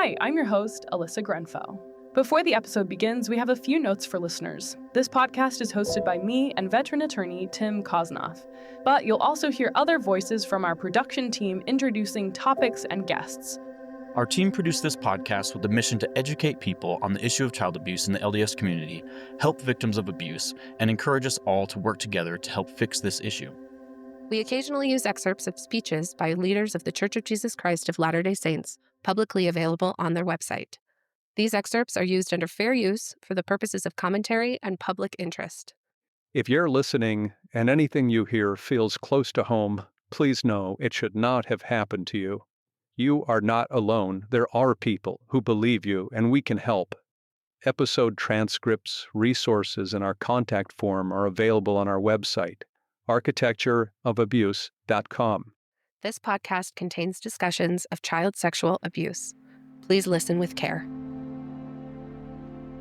Hi, I'm your host, Alyssa Grenfell. Before the episode begins, we have a few notes for listeners. This podcast is hosted by me and veteran attorney Tim Kosnoff, but you'll also hear other voices from our production team introducing topics and guests. Our team produced this podcast with the mission to educate people on the issue of child abuse in the LDS community, help victims of abuse, and encourage us all to work together to help fix this issue. We occasionally use excerpts of speeches by leaders of The Church of Jesus Christ of Latter-day Saints, publicly available on their website. These excerpts are used under fair use for the purposes of commentary and public interest. If you're listening and anything you hear feels close to home, please know it should not have happened to you. You are not alone. There are people who believe you, and we can help. Episode transcripts, resources, and our contact form are available on our website, architectureofabuse.com. This podcast contains discussions of child sexual abuse. Please listen with care.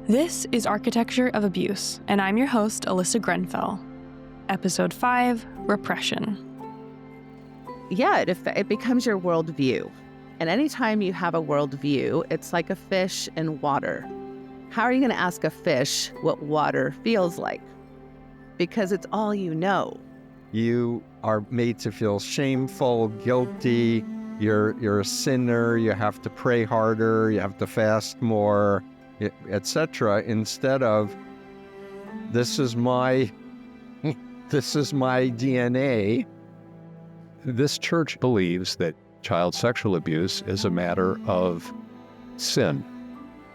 This is Architecture of Abuse, and I'm your host, Alyssa Grenfell. Episode 5, Repression. Yeah, it becomes your worldview. And anytime you have a worldview, it's like a fish in water. How are you going to ask a fish what water feels like? Because it's all you know. You are made to feel shameful, guilty, you're a sinner, you have to pray harder, you have to fast more, etc. Instead of, this is my DNA. This church believes that child sexual abuse is a matter of sin.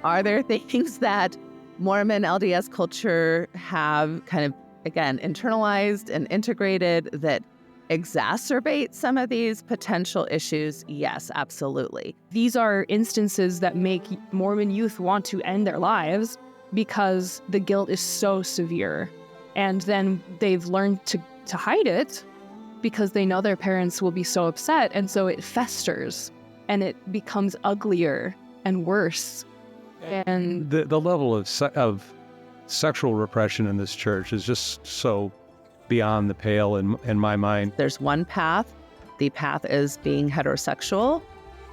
Are there things that Mormon LDS culture have kind of, again, internalized and integrated that exacerbate some of these potential issues? Yes, absolutely. These are instances that make Mormon youth want to end their lives because the guilt is so severe. And then they've learned to hide it because they know their parents will be so upset. And so it festers and it becomes uglier and worse. And the level of sexual repression in this church is just so beyond the pale in my mind. There's one path. The path is being heterosexual,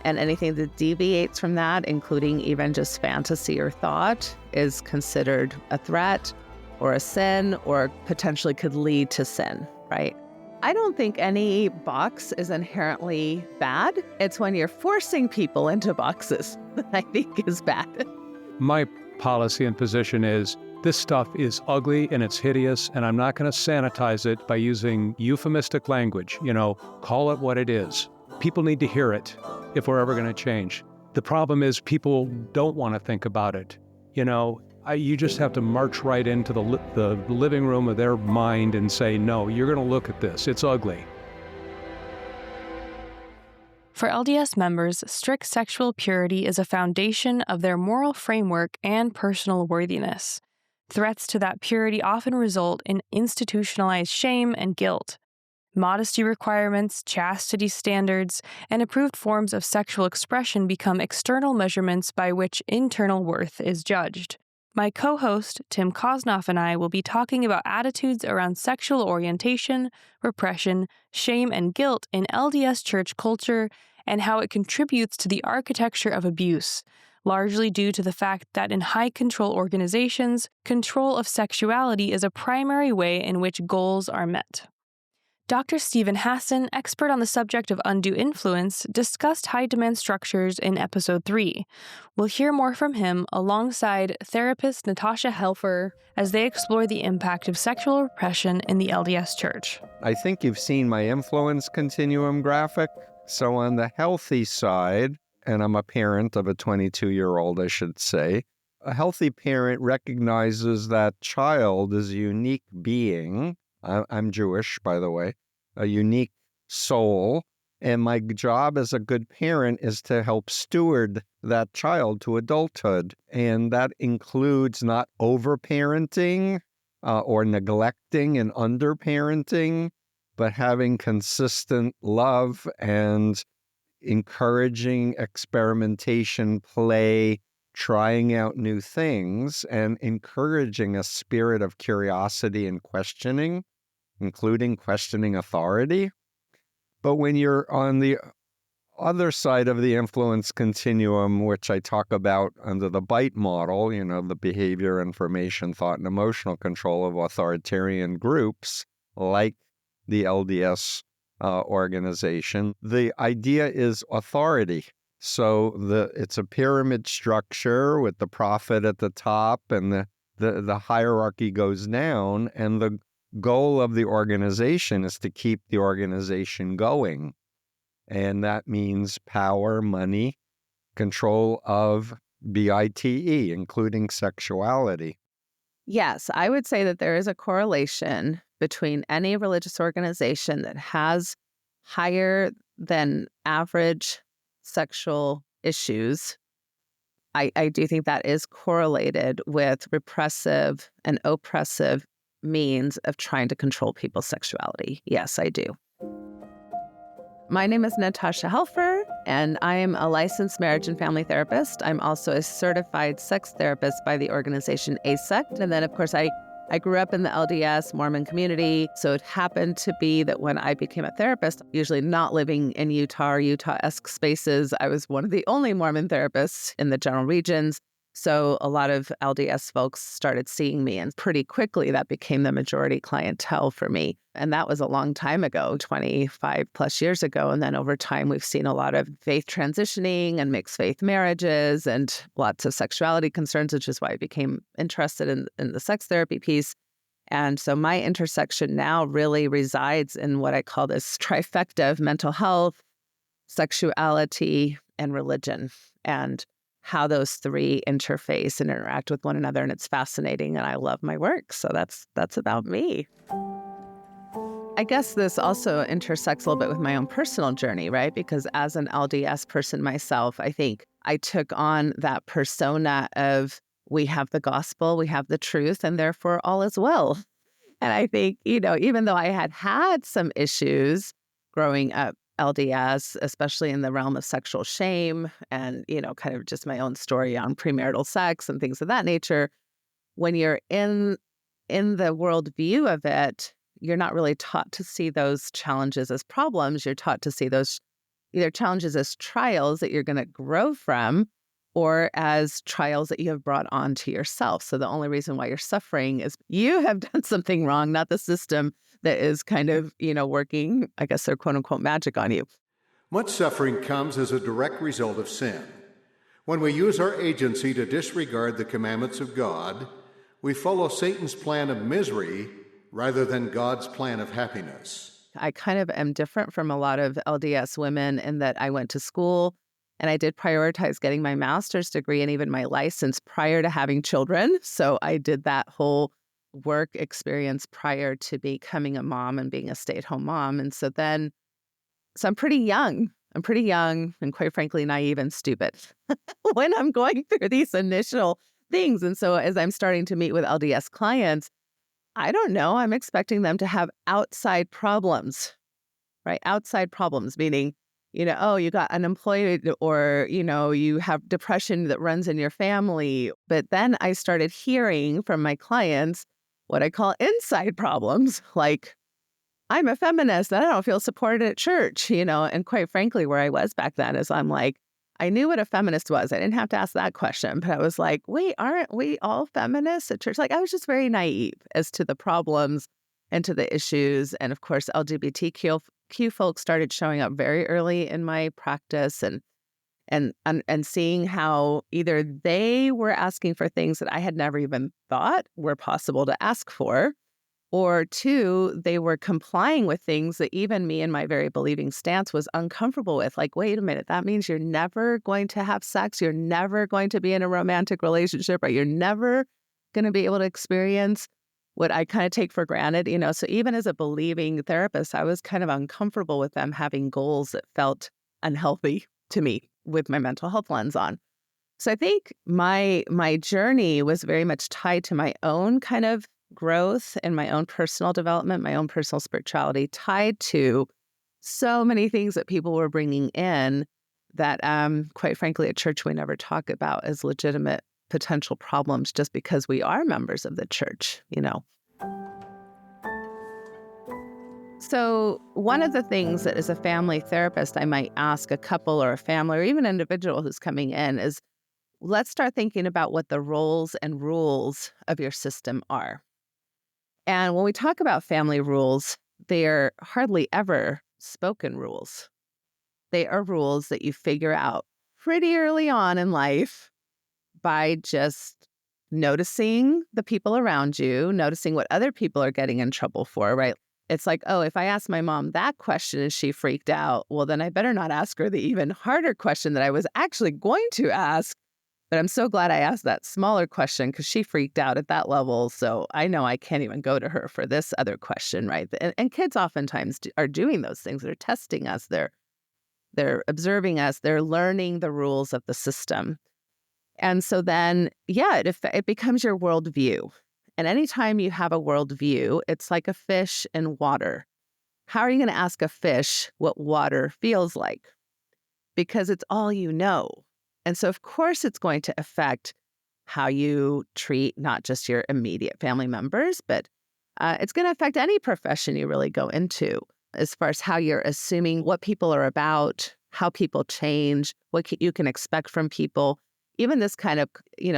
and anything that deviates from that, including even just fantasy or thought, is considered a threat or a sin or potentially could lead to sin, right? I don't think any box is inherently bad. It's when you're forcing people into boxes that I think is bad. My policy and position is this stuff is ugly and it's hideous, and I'm not going to sanitize it by using euphemistic language. Call it what it is. People need to hear it if we're ever going to change. The problem is people don't want to think about it. You just have to march right into the living room of their mind and say, no, you're going to look at this. It's ugly. For LDS members, strict sexual purity is a foundation of their moral framework and personal worthiness. Threats to that purity often result in institutionalized shame and guilt. Modesty requirements, chastity standards, and approved forms of sexual expression become external measurements by which internal worth is judged. My co-host, Tim Kosnoff, and I will be talking about attitudes around sexual orientation, repression, shame, and guilt in LDS church culture and how it contributes to the architecture of abuse, largely due to the fact that in high-control organizations, control of sexuality is a primary way in which goals are met. Dr. Stephen Hassan, expert on the subject of undue influence, discussed high-demand structures in Episode 3. We'll hear more from him alongside therapist Natasha Helfer as they explore the impact of sexual repression in the LDS Church. I think you've seen my influence continuum graphic. So on the healthy side, and I'm a parent of a 22-year-old, I should say, a healthy parent recognizes that child is a unique being. I'm Jewish, by the way, a unique soul. And my job as a good parent is to help steward that child to adulthood. And that includes not over-parenting or neglecting and under-parenting, but having consistent love and encouraging experimentation, play, trying out new things, and encouraging a spirit of curiosity and questioning, including questioning authority. But when you're on the other side of the influence continuum, which I talk about under the BITE model, the behavior, information, thought, and emotional control of authoritarian groups like the LDS organization, the idea is authority. So it's a pyramid structure with the prophet at the top, and the hierarchy goes down, and the goal of the organization is to keep the organization going. And that means power, money, control of BITE, including sexuality. Yes, I would say that there is a correlation between any religious organization that has higher than average sexual issues. I do think that is correlated with repressive and oppressive means of trying to control people's sexuality. Yes, I do. My name is Natasha Helfer, and I am a licensed marriage and family therapist. I'm also a certified sex therapist by the organization ASECT. And then, of course, I grew up in the LDS Mormon community. So it happened to be that when I became a therapist, usually not living in Utah or Utah-esque spaces, I was one of the only Mormon therapists in the general regions. So a lot of LDS folks started seeing me, and pretty quickly that became the majority clientele for me. And that was a long time ago, 25 plus years ago. And then over time, we've seen a lot of faith transitioning and mixed faith marriages and lots of sexuality concerns, which is why I became interested in the sex therapy piece. And so my intersection now really resides in what I call this trifecta of mental health, sexuality, and religion, and how those three interface and interact with one another. And it's fascinating, and I love my work. So that's about me. I guess this also intersects a little bit with my own personal journey, right? Because as an LDS person myself, I think I took on that persona of we have the gospel, we have the truth, and therefore all is well. And I think, even though I had some issues growing up LDS, especially in the realm of sexual shame and, kind of just my own story on premarital sex and things of that nature, when you're in the worldview of it, you're not really taught to see those challenges as problems. You're taught to see those either challenges as trials that you're going to grow from, or as trials that you have brought on to yourself. So the only reason why you're suffering is you have done something wrong, not the system that is kind of, working, I guess, their quote unquote magic on you. Much suffering comes as a direct result of sin. When we use our agency to disregard the commandments of God, we follow Satan's plan of misery rather than God's plan of happiness. I kind of am different from a lot of LDS women in that I went to school and I did prioritize getting my master's degree and even my license prior to having children. So I did that whole work experience prior to becoming a mom and being a stay-at-home mom. And so I'm pretty young. I'm pretty young and quite frankly, naive and stupid when I'm going through these initial things. And so as I'm starting to meet with LDS clients, I don't know, I'm expecting them to have outside problems, right? Outside problems, meaning, you got unemployed or, you have depression that runs in your family. But then I started hearing from my clients what I call inside problems, like I'm a feminist and I don't feel supported at church, and quite frankly, where I was back then is I'm like, I knew what a feminist was. I didn't have to ask that question, but I was like, wait, aren't we all feminists at church? Like, I was just very naive as to the problems and to the issues. And of course, LGBTQ folks started showing up very early in my practice and seeing how either they were asking for things that I had never even thought were possible to ask for, or two, they were complying with things that even me in my very believing stance was uncomfortable with. Like, wait a minute, that means you're never going to have sex. You're never going to be in a romantic relationship, right? You're never going to be able to experience what I kind of take for granted, So even as a believing therapist, I was kind of uncomfortable with them having goals that felt unhealthy to me with my mental health lens on. So I think my journey was very much tied to my own kind of growth and my own personal development, my own personal spirituality, tied to so many things that people were bringing in that, quite frankly, at church, we never talk about as legitimate potential problems just because we are members of the church, So one of the things that as a family therapist, I might ask a couple or a family or even an individual who's coming in is, let's start thinking about what the roles and rules of your system are. And when we talk about family rules, they are hardly ever spoken rules. They are rules that you figure out pretty early on in life by just noticing the people around you, noticing what other people are getting in trouble for, right? It's like, oh, if I ask my mom that question and she freaked out, well, then I better not ask her the even harder question that I was actually going to ask. But I'm so glad I asked that smaller question because she freaked out at that level. So I know I can't even go to her for this other question, right? And kids oftentimes are doing those things. They're testing us. They're observing us. They're learning the rules of the system. And so then, yeah, it becomes your worldview. And anytime you have a worldview, it's like a fish in water. How are you going to ask a fish what water feels like? Because it's all you know. And so, of course, it's going to affect how you treat not just your immediate family members, but it's going to affect any profession you really go into as far as how you're assuming what people are about, how people change, what you can expect from people. Even this kind of,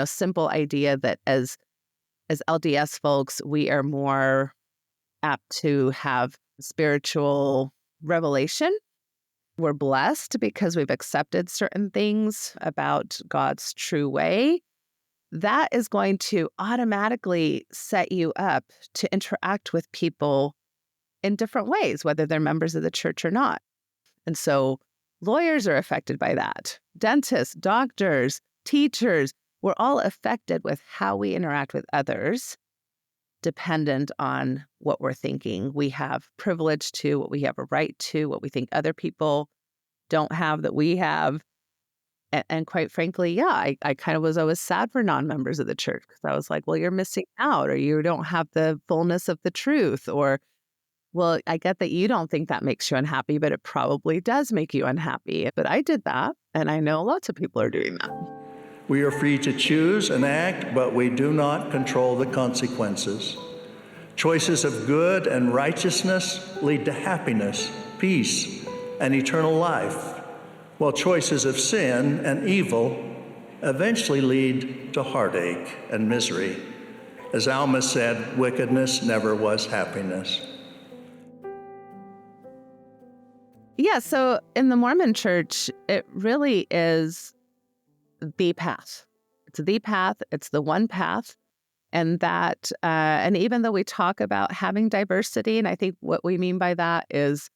simple idea that as LDS folks, we are more apt to have spiritual revelation. We're blessed because we've accepted certain things about God's true way. That is going to automatically set you up to interact with people in different ways, whether they're members of the church or not. And so lawyers are affected by that. Dentists, doctors, teachers, we're all affected with how we interact with others, dependent on what we're thinking. We have privilege to, what we have a right to, what we think other people don't have that we have. And quite frankly, yeah, I kind of was always sad for non-members of the church because I was like, well, you're missing out, or you don't have the fullness of the truth, or, well, I get that you don't think that makes you unhappy, but it probably does make you unhappy. But I did that, and I know lots of people are doing that. We are free to choose and act, but we do not control the consequences. Choices of good and righteousness lead to happiness, peace, and eternal life, while choices of sin and evil eventually lead to heartache and misery. As Alma said, wickedness never was happiness. Yeah, so in the Mormon church, it really is the path. It's the path. It's the one path. And that, and even though we talk about having diversity, and I think what we mean by that is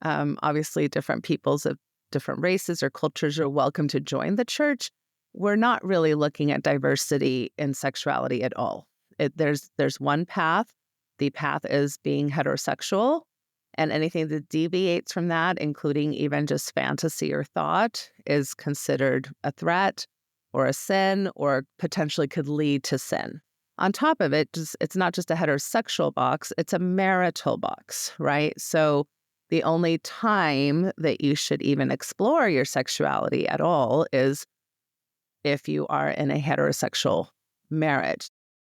obviously different peoples of different races or cultures are welcome to join the church, we're not really looking at diversity in sexuality at all. There's one path. The path is being heterosexual, and anything that deviates from that, including even just fantasy or thought, is considered a threat or a sin or potentially could lead to sin. On top of it, it's not just a heterosexual box, it's a marital box, right? So the only time that you should even explore your sexuality at all is if you are in a heterosexual marriage.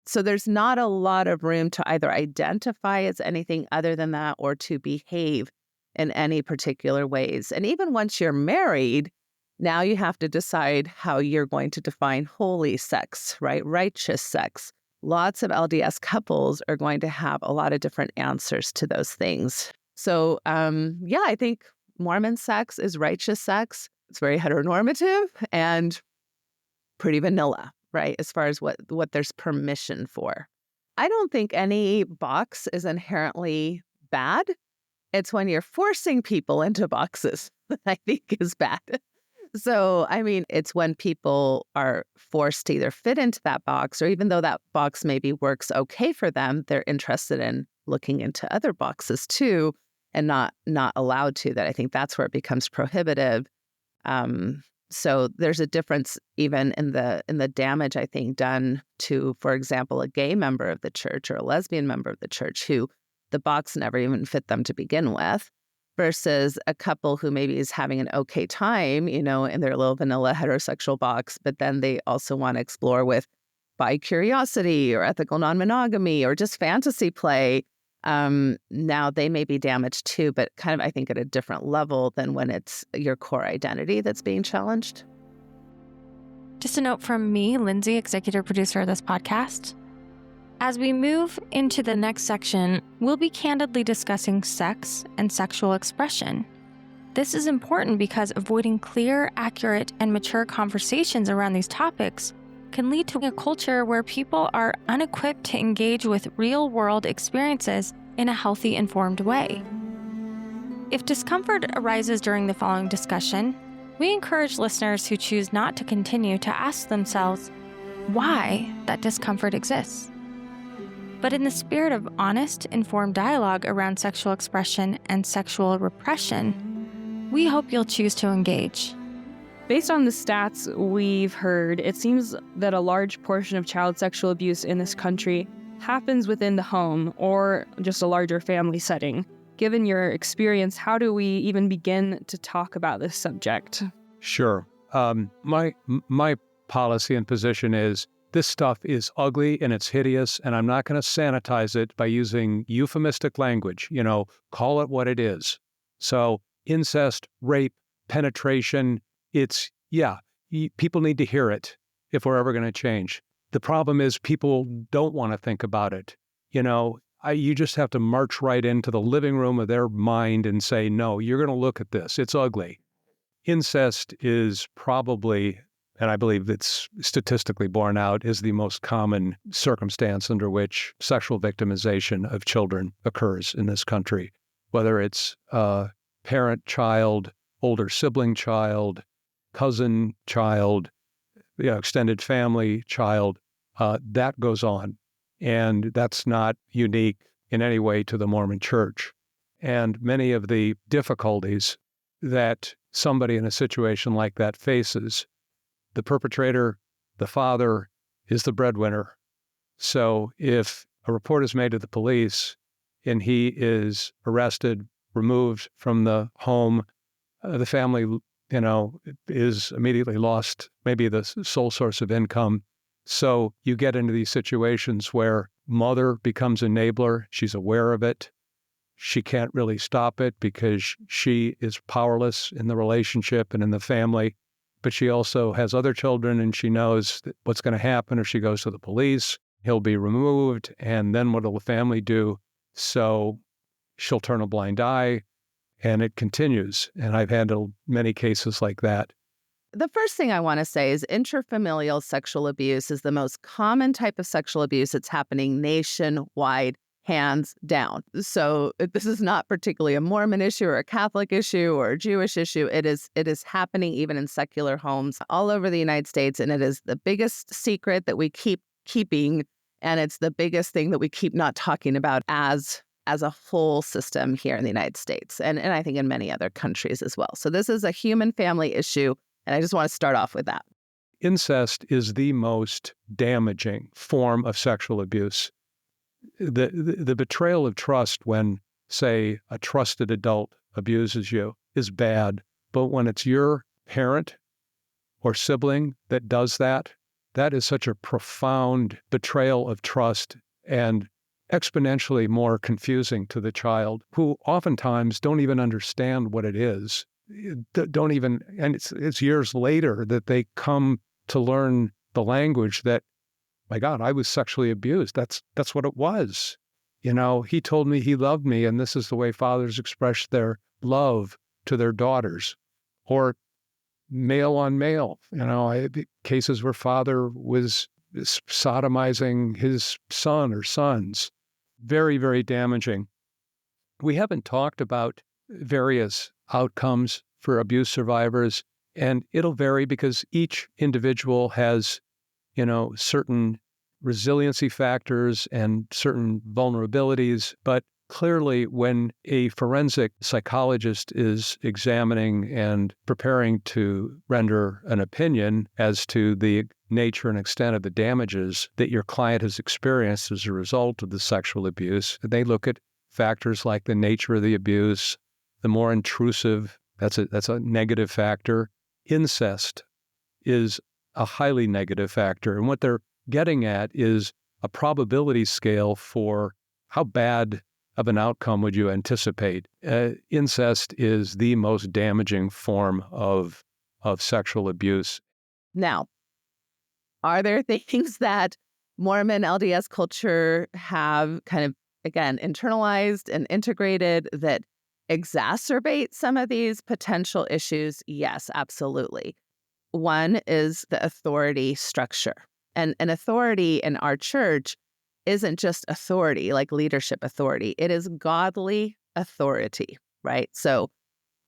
So there's not a lot of room to either identify as anything other than that or to behave in any particular ways. And even once you're married, now you have to decide how you're going to define holy sex, right? Righteous sex. Lots of LDS couples are going to have a lot of different answers to those things. So, yeah, I think Mormon sex is righteous sex. It's very heteronormative and pretty vanilla, right, as far as what there's permission for. I don't think any box is inherently bad. It's when you're forcing people into boxes that I think is bad. So, I mean, it's when people are forced to either fit into that box, or even though that box maybe works okay for them, they're interested in looking into other boxes too, and not allowed to. That I think that's where it becomes prohibitive. So there's a difference even in the damage, I think, done to, for example, a gay member of the church or a lesbian member of the church who the box never even fit them to begin with, versus a couple who maybe is having an okay time, in their little vanilla heterosexual box, but then they also want to explore with bi-curiosity or ethical non-monogamy or just fantasy play. Now they may be damaged too, but kind of, I think, at a different level than when it's your core identity that's being challenged. Just a note from me, Lindsay, executive producer of this podcast. As we move into the next section, we'll be candidly discussing sex and sexual expression. This is important because avoiding clear, accurate, and mature conversations around these topics can lead to a culture where people are unequipped to engage with real-world experiences in a healthy, informed way. If discomfort arises during the following discussion, we encourage listeners who choose not to continue to ask themselves why that discomfort exists. But in the spirit of honest, informed dialogue around sexual expression and sexual repression, we hope you'll choose to engage. Based on the stats we've heard, it seems that a large portion of child sexual abuse in this country happens within the home or just a larger family setting. Given your experience, how do we even begin to talk about this subject? Sure. My policy and position is this stuff is ugly and it's hideous, and I'm not going to sanitize it by using euphemistic language. Call it what it is. So incest, rape, penetration, people need to hear it if we're ever going to change. The problem is people don't want to think about it. You just have to march right into the living room of their mind and say, no, you're going to look at this. It's ugly. Incest is probably, and I believe it's statistically borne out, is the most common circumstance under which sexual victimization of children occurs in this country, whether it's parent, child, older sibling, child, cousin, child, extended family, child, that goes on. And that's not unique in any way to the Mormon Church. And many of the difficulties that somebody in a situation like that faces, the perpetrator, the father, is the breadwinner. So if a report is made to the police and he is arrested, removed from the home, the family, is immediately lost, maybe the sole source of income. So you get into these situations where mother becomes enabler. She's aware of it. She can't really stop it because she is powerless in the relationship and in the family. But she also has other children, and she knows what's going to happen if she goes to the police. He'll be removed, and then what will the family do? So she'll turn a blind eye, and it continues. And I've handled many cases like that. The first thing I want to say is intrafamilial sexual abuse is the most common type of sexual abuse. It's happening nationwide, hands down. So this is not particularly a Mormon issue or a Catholic issue or a Jewish issue. It is happening even in secular homes all over the United States. And it is the biggest secret that we keep keeping. And it's the biggest thing that we keep not talking about as a whole system here in the United States. And I think in many other countries as well. So this is a human family issue. And I just want to start off with that. Incest is the most damaging form of sexual abuse. The betrayal of trust when, say, a trusted adult abuses you is bad. But when it's your parent or sibling that does that, that is such a profound betrayal of trust and exponentially more confusing to the child, who oftentimes don't even understand what it is. And it's years later that they come to learn the language that, my God, I was sexually abused. That's what it was. He told me he loved me, and this is the way fathers express their love to their daughters. Or male on male, cases where father was sodomizing his son or sons. Very, very damaging. We haven't talked about various outcomes for abuse survivors, and it'll vary because each individual has, certain resiliency factors and certain vulnerabilities. But clearly, when a forensic psychologist is examining and preparing to render an opinion as to the nature and extent of the damages that your client has experienced as a result of the sexual abuse, they look at factors like the nature of the abuse, the more intrusive, that's a negative factor. Incest is a highly negative factor. And what they're getting at is a probability scale for how bad of an outcome would you anticipate? Incest is the most damaging form of sexual abuse. Now, are there things that Mormon LDS culture have kind of, again, internalized and integrated that exacerbate some of these potential issues? Yes, absolutely. One is the authority structure. And an authority in our church isn't just authority, like leadership authority. It is godly authority, right? So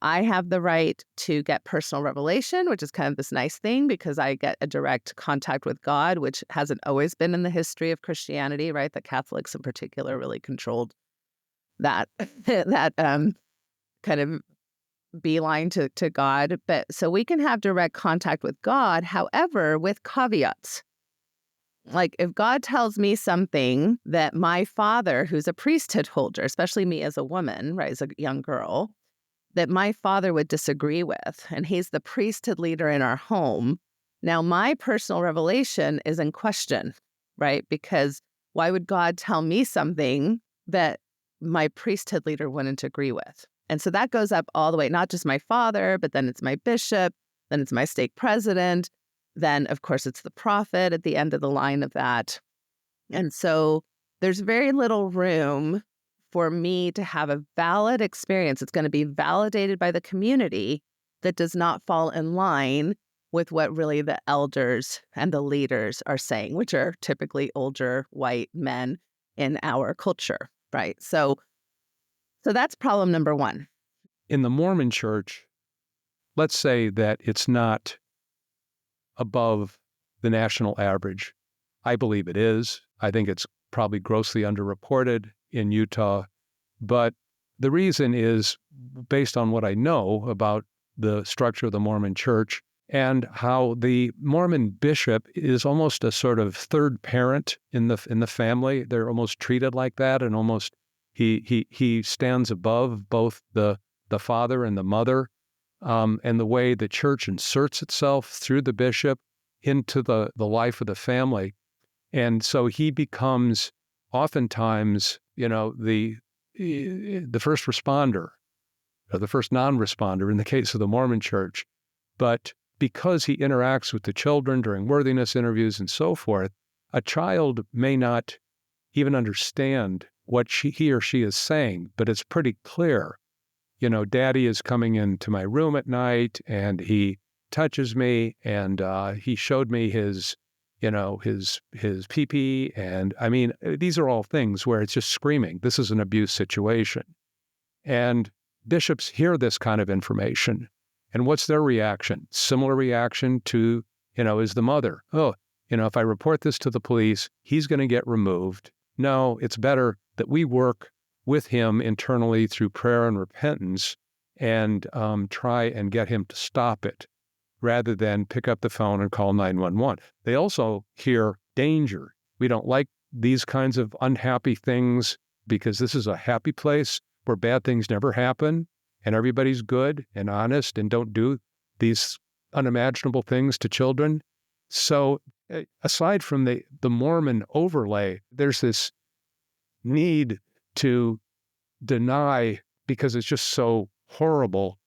I have the right to get personal revelation, which is kind of this nice thing because I get a direct contact with God, which hasn't always been in the history of Christianity, right? The Catholics in particular really controlled that kind of beeline to God. But so we can have direct contact with God, however, with caveats. Like if God tells me something that my father, who's a priesthood holder, especially me as a woman, right, as a young girl, that my father would disagree with, and he's the priesthood leader in our home. Now, my personal revelation is in question, right? Because why would God tell me something that my priesthood leader wouldn't agree with? And so that goes up all the way, not just my father, but then it's my bishop, then it's my stake president, then, of course, it's the prophet at the end of the line of that. And so there's very little room for me to have a valid experience. It's going to be validated by the community that does not fall in line with what really the elders and the leaders are saying, which are typically older white men in our culture, right? So that's problem number one. In the Mormon church, let's say that it's not above the national average. I believe it is. I think it's probably grossly underreported in Utah. But the reason is based on what I know about the structure of the Mormon church and how the Mormon bishop is almost a sort of third parent in the family. They're almost treated like that, and almost he stands above both the father and the mother, and the way the church inserts itself through the bishop into the life of the family. And so he becomes oftentimes, the first responder, or the first non-responder in the case of the Mormon church. But because he interacts with the children during worthiness interviews and so forth, a child may not even understand what he or she is saying, but it's pretty clear. Daddy is coming into my room at night and he touches me and he showed me his pee-pee. And I mean, these are all things where it's just screaming, this is an abuse situation. And bishops hear this kind of information. And what's their reaction? Similar reaction to, is the mother. Oh, if I report this to the police, he's going to get removed. No, it's better that we work with him internally through prayer and repentance and try and get him to stop it, rather than pick up the phone and call 911. They also hear danger. We don't like these kinds of unhappy things because this is a happy place where bad things never happen and everybody's good and honest and don't do these unimaginable things to children. So aside from the Mormon overlay, there's this need to deny, because it's just so horrible,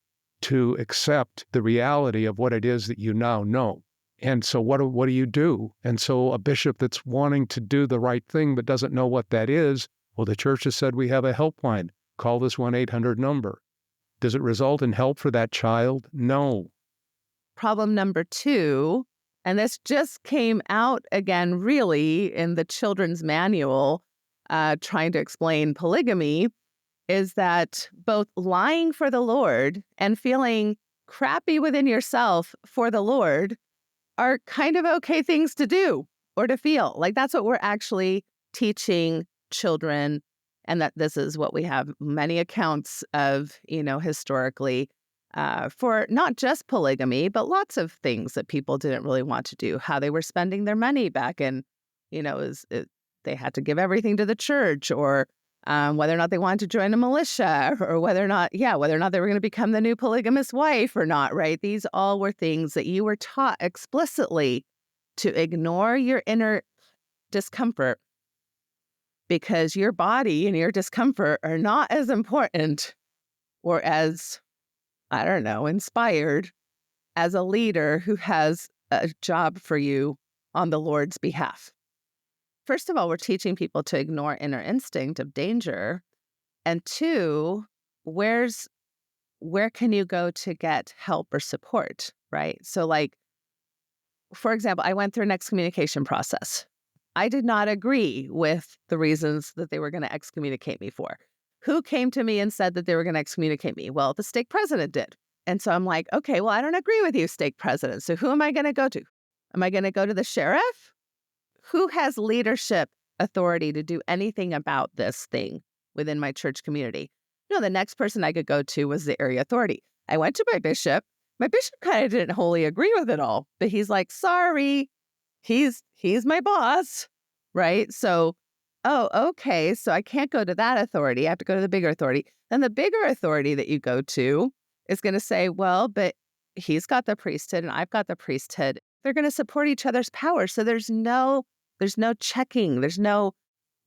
to accept the reality of what it is that you now know. And so what do you do? And so a bishop that's wanting to do the right thing but doesn't know what that is, well, the church has said we have a helpline. Call this 1-800 number. Does it result in help for that child? No. Problem number two, and this just came out again really in the children's manual trying to explain polygamy, is that both lying for the Lord and feeling crappy within yourself for the Lord are kind of okay things to do or to feel. Like that's what we're actually teaching children, and that this is what we have many accounts of, historically, for not just polygamy, but lots of things that people didn't really want to do, how they were spending their money back in, they had to give everything to the church, or whether or not they wanted to join a militia, or whether or not they were going to become the new polygamous wife or not, right? These all were things that you were taught explicitly to ignore your inner discomfort because your body and your discomfort are not as important or as, I don't know, inspired as a leader who has a job for you on the Lord's behalf. First of all, we're teaching people to ignore inner instinct of danger. And two, where can you go to get help or support, right? So like, for example, I went through an excommunication process. I did not agree with the reasons that they were going to excommunicate me for. Who came to me and said that they were going to excommunicate me? Well, the stake president did. And so I'm like, okay, well, I don't agree with you, stake president. So who am I going to go to? Am I going to go to the sheriff? Who has leadership authority to do anything about this thing within my church community? No, the next person I could go to was the area authority. I went to my bishop. My bishop kind of didn't wholly agree with it all, but he's like, sorry, he's my boss, right? So, oh, okay, so I can't go to that authority. I have to go to the bigger authority. Then the bigger authority that you go to is going to say, well, but he's got the priesthood and I've got the priesthood. They're going to support each other's power. So there's no checking. There's no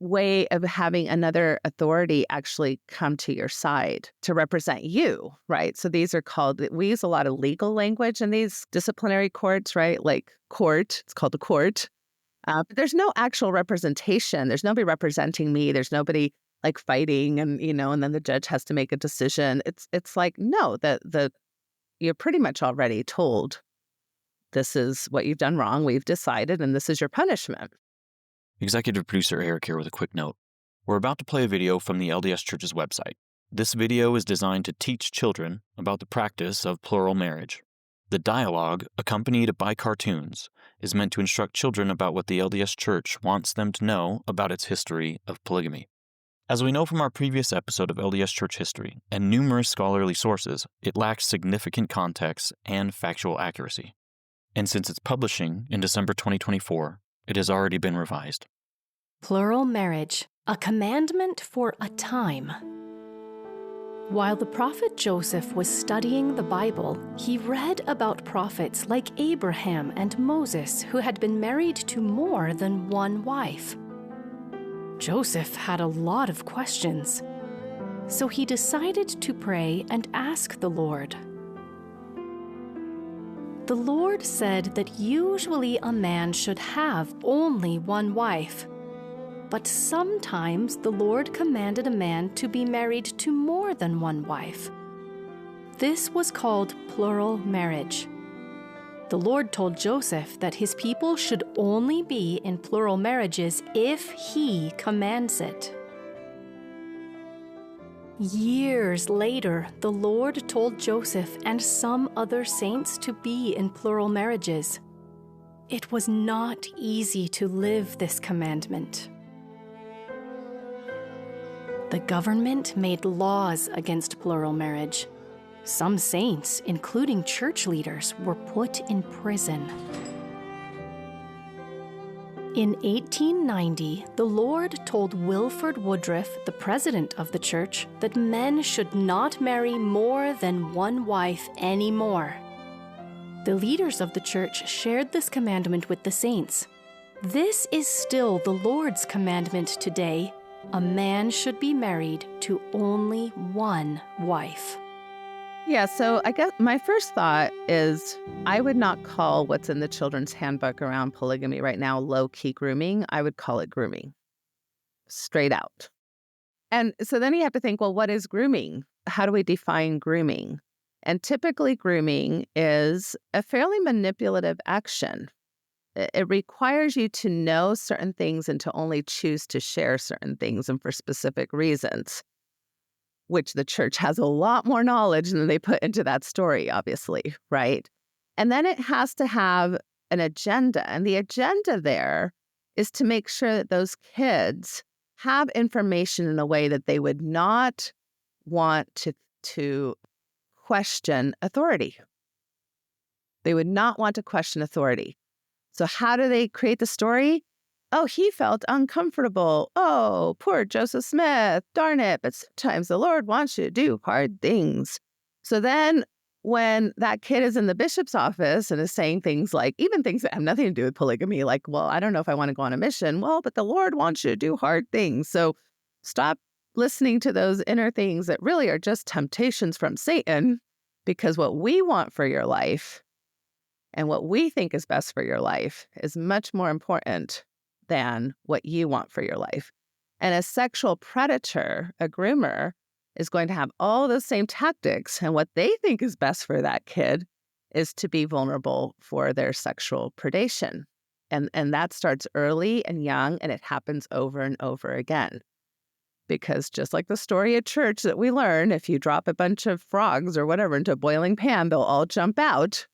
way of having another authority actually come to your side to represent you, right? So these are called, we use a lot of legal language in these disciplinary courts, right? Like court, it's called the court. But there's no actual representation. There's nobody representing me. There's nobody like fighting and, and then the judge has to make a decision. It's like, no, you're pretty much already told this is what you've done wrong. We've decided, and this is your punishment. Executive producer Eric here with a quick note. We're about to play a video from the LDS Church's website. This video is designed to teach children about the practice of plural marriage. The dialogue, accompanied by cartoons, is meant to instruct children about what the LDS Church wants them to know about its history of polygamy. As we know from our previous episode of LDS Church history and numerous scholarly sources, it lacks significant context and factual accuracy. And since it's publishing in December 2024, it has already been revised. Plural marriage, a commandment for a time. While the prophet Joseph was studying the Bible, he read about prophets like Abraham and Moses who had been married to more than one wife. Joseph had a lot of questions, so he decided to pray and ask the Lord. The Lord said that usually a man should have only one wife, but sometimes the Lord commanded a man to be married to more than one wife. This was called plural marriage. The Lord told Joseph that his people should only be in plural marriages if he commands it. Years later, the Lord told Joseph and some other saints to be in plural marriages. It was not easy to live this commandment. The government made laws against plural marriage. Some saints, including church leaders, were put in prison. In 1890, the Lord told Wilford Woodruff, the president of the church, that men should not marry more than one wife anymore. The leaders of the church shared this commandment with the saints. This is still the Lord's commandment today. A man should be married to only one wife. Yeah, so I guess my first thought is I would not call what's in the children's handbook around polygamy right now low-key grooming. I would call it grooming, straight out. And so then you have to think, well, what is grooming? How do we define grooming? And typically grooming is a fairly manipulative action. It requires you to know certain things and to only choose to share certain things and for specific reasons, which the church has a lot more knowledge than they put into that story, obviously, right? And then it has to have an agenda. And the agenda there is to make sure that those kids have information in a way that they would not want to question authority. They would not want to question authority. So how do they create the story? Oh, he felt uncomfortable. Oh, poor Joseph Smith. Darn it. But sometimes the Lord wants you to do hard things. So then when that kid is in the bishop's office and is saying things like, even things that have nothing to do with polygamy, like, well, I don't know if I want to go on a mission. Well, but the Lord wants you to do hard things. So stop listening to those inner things that really are just temptations from Satan, because what we want for your life and what we think is best for your life is much more important than what you want for your life. And a sexual predator, a groomer, is going to have all those same tactics. And what they think is best for that kid is to be vulnerable for their sexual predation. And that starts early and young, and it happens over and over again. Because just like the story at church that we learn, if you drop a bunch of frogs or whatever into a boiling pan, they'll all jump out.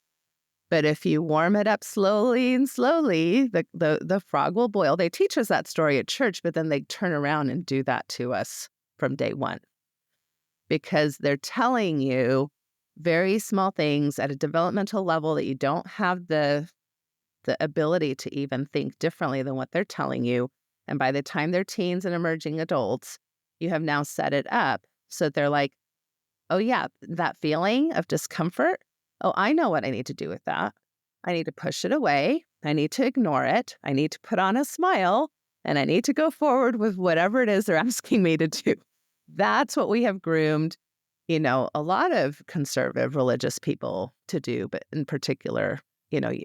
But if you warm it up slowly and slowly, the frog will boil. They teach us that story at church, but then they turn around and do that to us from day one. Because they're telling you very small things at a developmental level that you don't have the ability to even think differently than what they're telling you. And by the time they're teens and emerging adults, you have now set it up so that they're like, oh yeah, that feeling of discomfort, oh, I know what I need to do with that. I need to push it away. I need to ignore it. I need to put on a smile, and I need to go forward with whatever it is they're asking me to do. That's what we have groomed, a lot of conservative religious people to do, but in particular,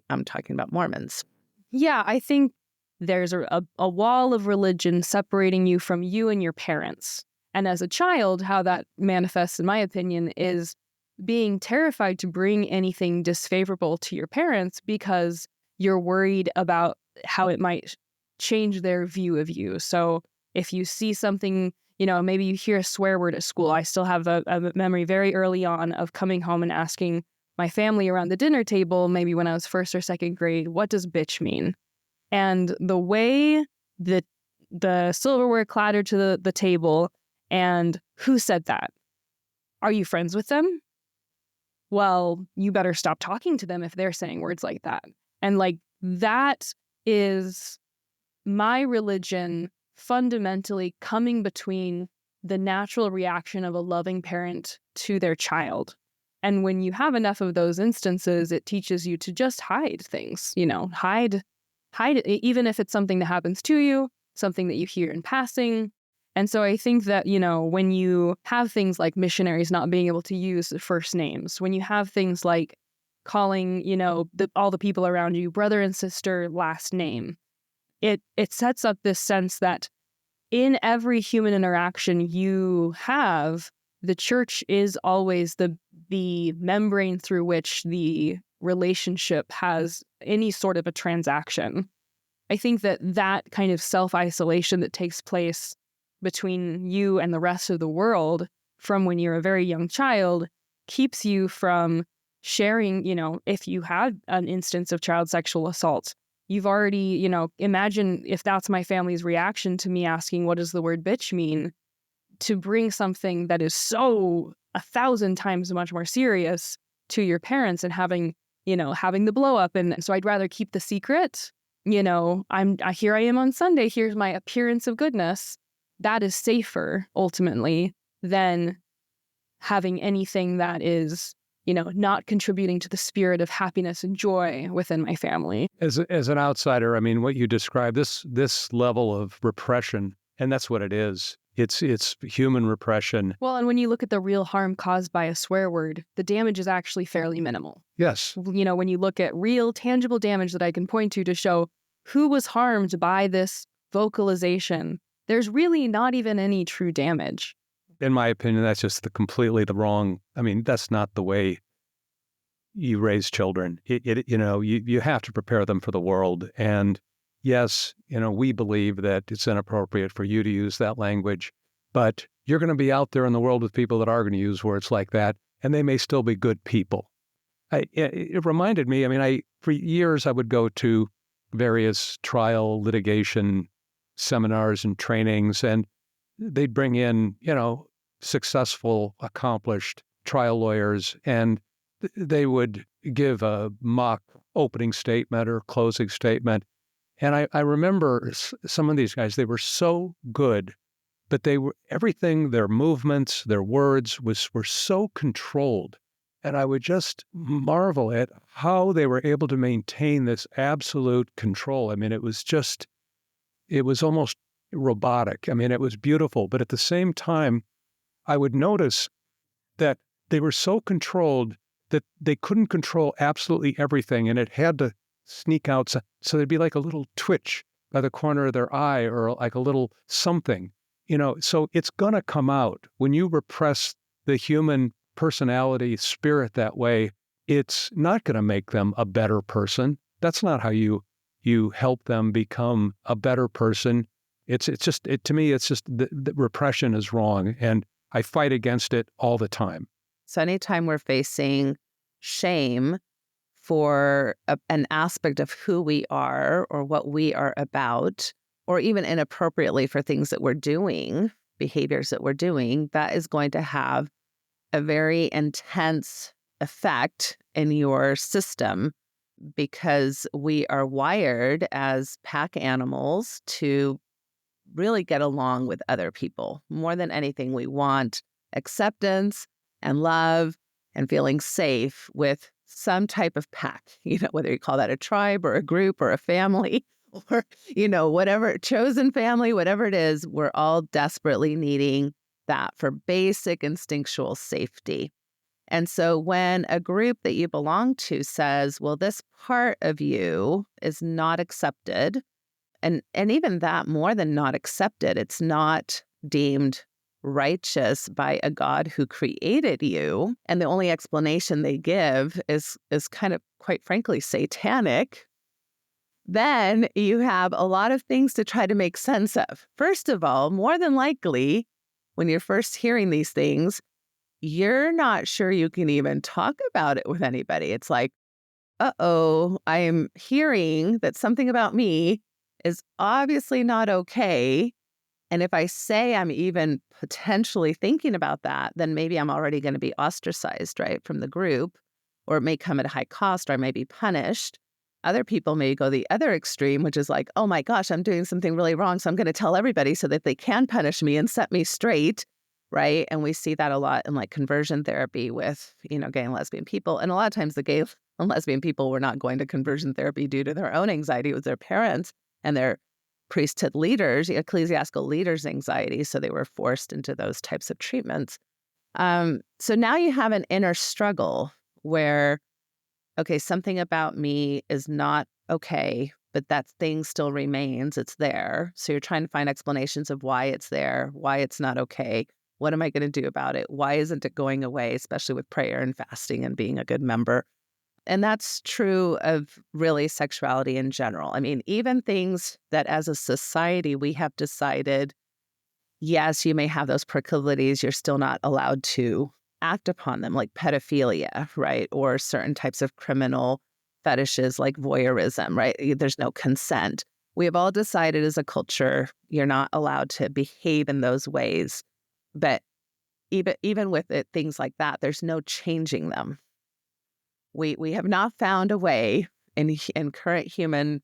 I'm talking about Mormons. Yeah, I think there's a wall of religion separating you from you and your parents. And as a child, how that manifests, in my opinion, is being terrified to bring anything disfavorable to your parents because you're worried about how it might change their view of you. So if you see something, maybe you hear a swear word at school. I still have a memory very early on of coming home and asking my family around the dinner table, maybe when I was first or second grade, what does bitch mean? And the way that the silverware clattered to the table, and who said that? Are you friends with them? Well, you better stop talking to them if they're saying words like that. And that is my religion fundamentally coming between the natural reaction of a loving parent to their child. And when you have enough of those instances, it teaches you to just hide things, hide it, even if it's something that happens to you, something that you hear in passing. And so I think that, when you have things like missionaries not being able to use the first names, when you have things like calling, all the people around you brother and sister last name, it sets up this sense that in every human interaction you have, the church is always the membrane through which the relationship has any sort of a transaction. I think that kind of self-isolation that takes place between you and the rest of the world from when you're a very young child keeps you from sharing, if you had an instance of child sexual assault, you've already, imagine if that's my family's reaction to me asking, what does the word bitch mean? To bring something that is so 1,000 times much more serious to your parents and having the blow up. And so I'd rather keep the secret. Here I am on Sunday. Here's my appearance of goodness. That is safer ultimately than having anything that is, not contributing to the spirit of happiness and joy within my family. As an outsider, I mean, what you describe, this level of repression, and that's what it is. It's human repression. Well, and when you look at the real harm caused by a swear word, the damage is actually fairly minimal. Yes. When you look at real tangible damage that I can point to show who was harmed by this vocalization, there's really not even any true damage. In my opinion, that's just completely the wrong. I mean, that's not the way you raise children. You have to prepare them for the world. And yes, we believe that it's inappropriate for you to use that language, but you're going to be out there in the world with people that are going to use words like that, and they may still be good people. It reminded me, for years I would go to various trial litigation seminars and trainings, and they'd bring in, successful, accomplished trial lawyers, and they would give a mock opening statement or closing statement. And I remember some of these guys, they were so good, but everything, their movements, their words were so controlled And I would just marvel at how they were able to maintain this absolute control. I mean, it was almost robotic. I mean, it was beautiful. But at the same time, I would notice that they were so controlled that they couldn't control absolutely everything, and it had to sneak out. So there'd be like a little twitch by the corner of their eye or like a little something, so it's going to come out. When you repress the human personality, spirit that way, it's not going to make them a better person. That's not how you help them become a better person. To me, it's just the repression is wrong, and I fight against it all the time. So anytime we're facing shame for an aspect of who we are or what we are about, or even inappropriately for things that we're doing, behaviors that we're doing, that is going to have a very intense effect in your system, because we are wired as pack animals to really get along with other people. More than anything, we want acceptance and love and feeling safe with some type of pack, whether you call that a tribe or a group or a family or, whatever, chosen family, whatever it is, we're all desperately needing that for basic instinctual safety. And so when a group that you belong to says, well, this part of you is not accepted, and even that, more than not accepted, it's not deemed righteous by a God who created you, and the only explanation they give is kind of, quite frankly, satanic, then you have a lot of things to try to make sense of. First of all, more than likely, when you're first hearing these things, you're not sure you can even talk about it with anybody. It's like, uh-oh, I am hearing that something about me is obviously not okay. And if I say I'm even potentially thinking about that, then maybe I'm already going to be ostracized, right, from the group, or it may come at a high cost, or I may be punished. Other people may go the other extreme, which is like, oh my gosh, I'm doing something really wrong, so I'm going to tell everybody so that they can punish me and set me straight, right? And we see that a lot in like conversion therapy with, gay and lesbian people. And a lot of times the gay and lesbian people were not going to conversion therapy due to their own anxiety with their parents and their priesthood leaders, ecclesiastical leaders' anxiety. So they were forced into those types of treatments. So now you have an inner struggle where, okay, something about me is not okay, but that thing still remains. It's there. So you're trying to find explanations of why it's there, why it's not okay. What am I going to do about it? Why isn't it going away, especially with prayer and fasting and being a good member? And that's true of really sexuality in general. I mean, even things that as a society we have decided, yes, you may have those proclivities, you're still not allowed to act upon them, like pedophilia, right? Or certain types of criminal fetishes like voyeurism, right? There's no consent. We have all decided as a culture, you're not allowed to behave in those ways. But even with it, things like that, there's no changing them. We have not found a way in current human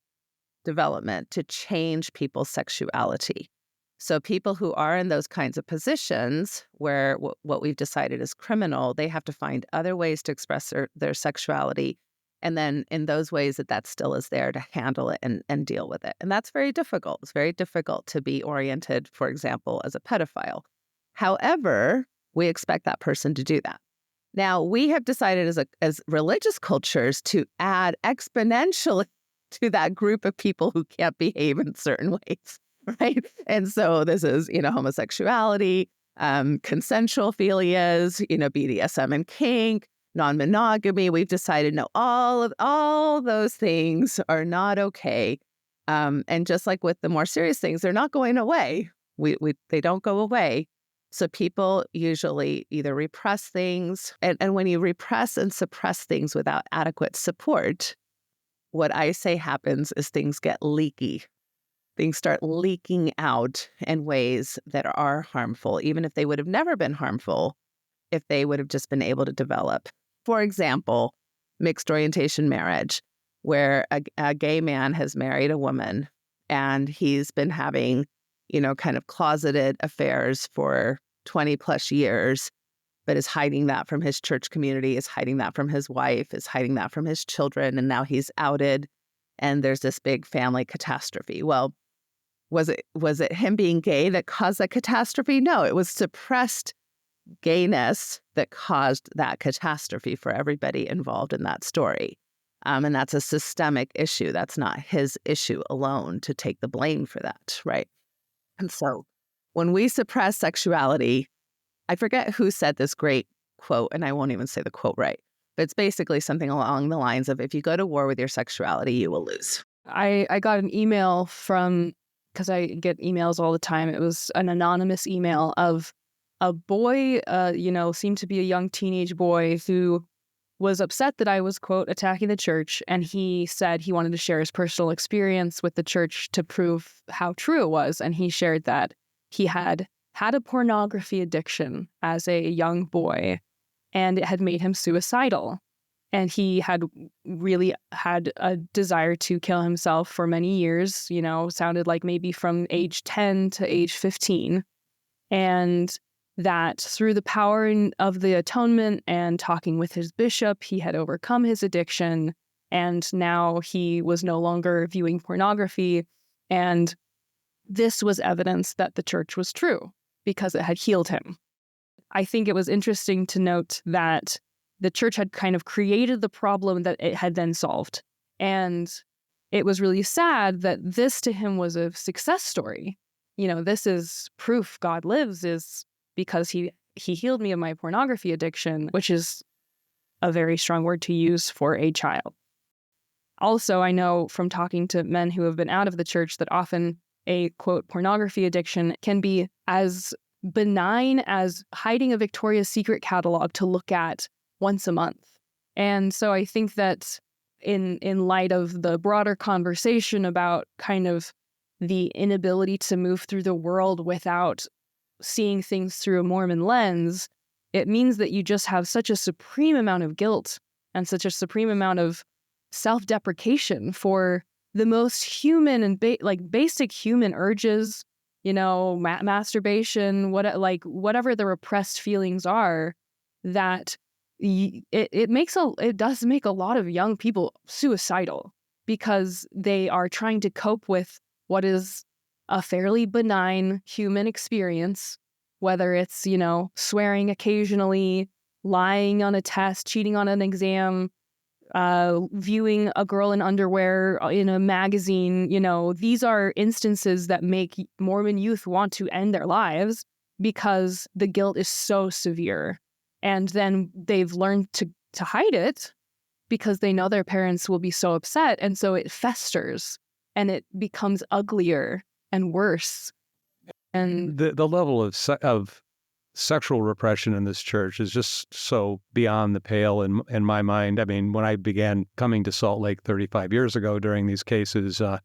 development to change people's sexuality. So people who are in those kinds of positions where what we've decided is criminal, they have to find other ways to express their sexuality. And then in those ways that still is there to handle it and deal with it. And that's very difficult. It's very difficult to be oriented, for example, as a pedophile. However, we expect that person to do that. Now, we have decided as religious cultures to add exponentially to that group of people who can't behave in certain ways, right? And so this is, homosexuality, consensual philias, BDSM and kink, non-monogamy. We've decided, no, all those things are not okay. And just like with the more serious things, they're not going away. They don't go away. So people usually either repress things, and when you repress and suppress things without adequate support, what I say happens is things get leaky. Things start leaking out in ways that are harmful, even if they would have never been harmful if they would have just been able to develop. For example, mixed orientation marriage, where a gay man has married a woman and he's been having, kind of closeted affairs for 20 plus years. but is hiding that from his church community, is hiding that from his wife, is hiding that from his children, and now he's outed, and there's this big family catastrophe. Well, was it him being gay that caused that catastrophe? No, it was suppressed gayness that caused that catastrophe for everybody involved in that story. And that's a systemic issue. That's not his issue alone to take the blame for that, right? And so when we suppress sexuality, I forget who said this great quote, and I won't even say the quote right, but it's basically something along the lines of, if you go to war with your sexuality, you will lose. I got an email from, because I get emails all the time, it was an anonymous email of a boy, seemed to be a young teenage boy who was upset that I was, quote, attacking the church. And he said he wanted to share his personal experience with the church to prove how true it was. And he shared that he had a pornography addiction as a young boy, and it had made him suicidal. And he had really had a desire to kill himself for many years, sounded like maybe from age 10 to age 15. And that through the power of the atonement and talking with his bishop, he had overcome his addiction, and now he was no longer viewing pornography. And this was evidence that the church was true because it had healed him. I think it was interesting to note that the church had kind of created the problem that it had then solved. And it was really sad that this to him was a success story. This is proof God lives, is because he healed me of my pornography addiction, which is a very strong word to use for a child. Also, I know from talking to men who have been out of the church that often a, quote, pornography addiction can be as benign as hiding a Victoria's Secret catalog to look at once a month. And so I think that in light of the broader conversation about kind of the inability to move through the world without seeing things through a Mormon lens, it means that you just have such a supreme amount of guilt and such a supreme amount of self-deprecation for the most human and basic human urges, masturbation, whatever the repressed feelings are, that it does make a lot of young people suicidal because they are trying to cope with what is a fairly benign human experience, whether it's, swearing occasionally, lying on a test, cheating on an exam, viewing a girl in underwear in a magazine. These are instances that make Mormon youth want to end their lives because the guilt is so severe. And then they've learned to hide it because they know their parents will be so upset. And so it festers and it becomes uglier and worse. And the level of sexual repression in this church is just so beyond the pale in my mind. I mean, when I began coming to Salt Lake 35 years ago during these cases, there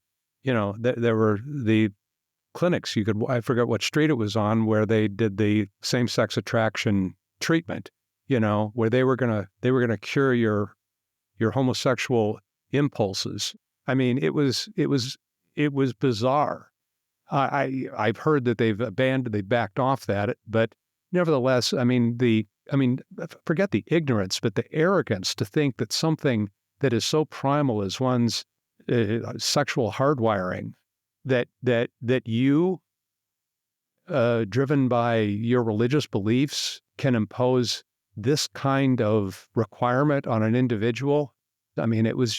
were the clinics. I forget what street it was on, where they did the same-sex attraction treatment, where they were gonna cure your homosexual impulses. I mean, it was bizarre. I've heard that they backed off that, but nevertheless, forget the ignorance, but the arrogance to think that something that is so primal as one's sexual hardwiring, that you, driven by your religious beliefs, can impose this kind of requirement on an individual. I mean, it was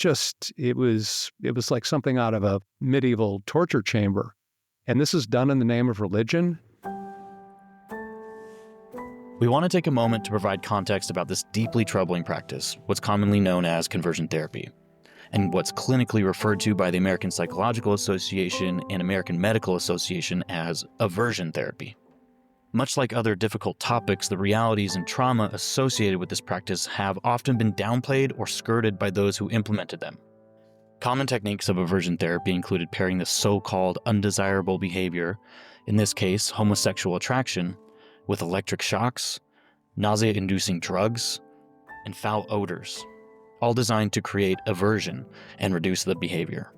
like something out of a medieval torture chamber. And this is done in the name of religion. We want to take a moment to provide context about this deeply troubling practice, what's commonly known as conversion therapy, and what's clinically referred to by the American Psychological Association and American Medical Association as aversion therapy. Much like other difficult topics, the realities and trauma associated with this practice have often been downplayed or skirted by those who implemented them. Common techniques of aversion therapy included pairing the so-called undesirable behavior, in this case homosexual attraction, with electric shocks, nausea-inducing drugs, and foul odors, all designed to create aversion and reduce the behavior.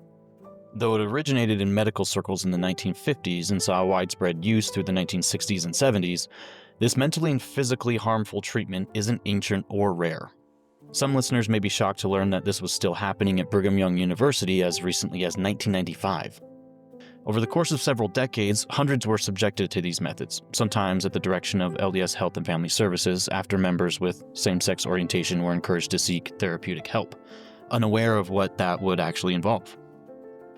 Though it originated in medical circles in the 1950s and saw widespread use through the 1960s and 70s, This mentally and physically harmful treatment isn't ancient or rare. Some listeners may be shocked to learn that this was still happening at Brigham Young University as recently as 1995. Over the course of several decades, hundreds were subjected to these methods, sometimes at the direction of LDS Health and Family Services after members with same-sex orientation were encouraged to seek therapeutic help, unaware of what that would actually involve.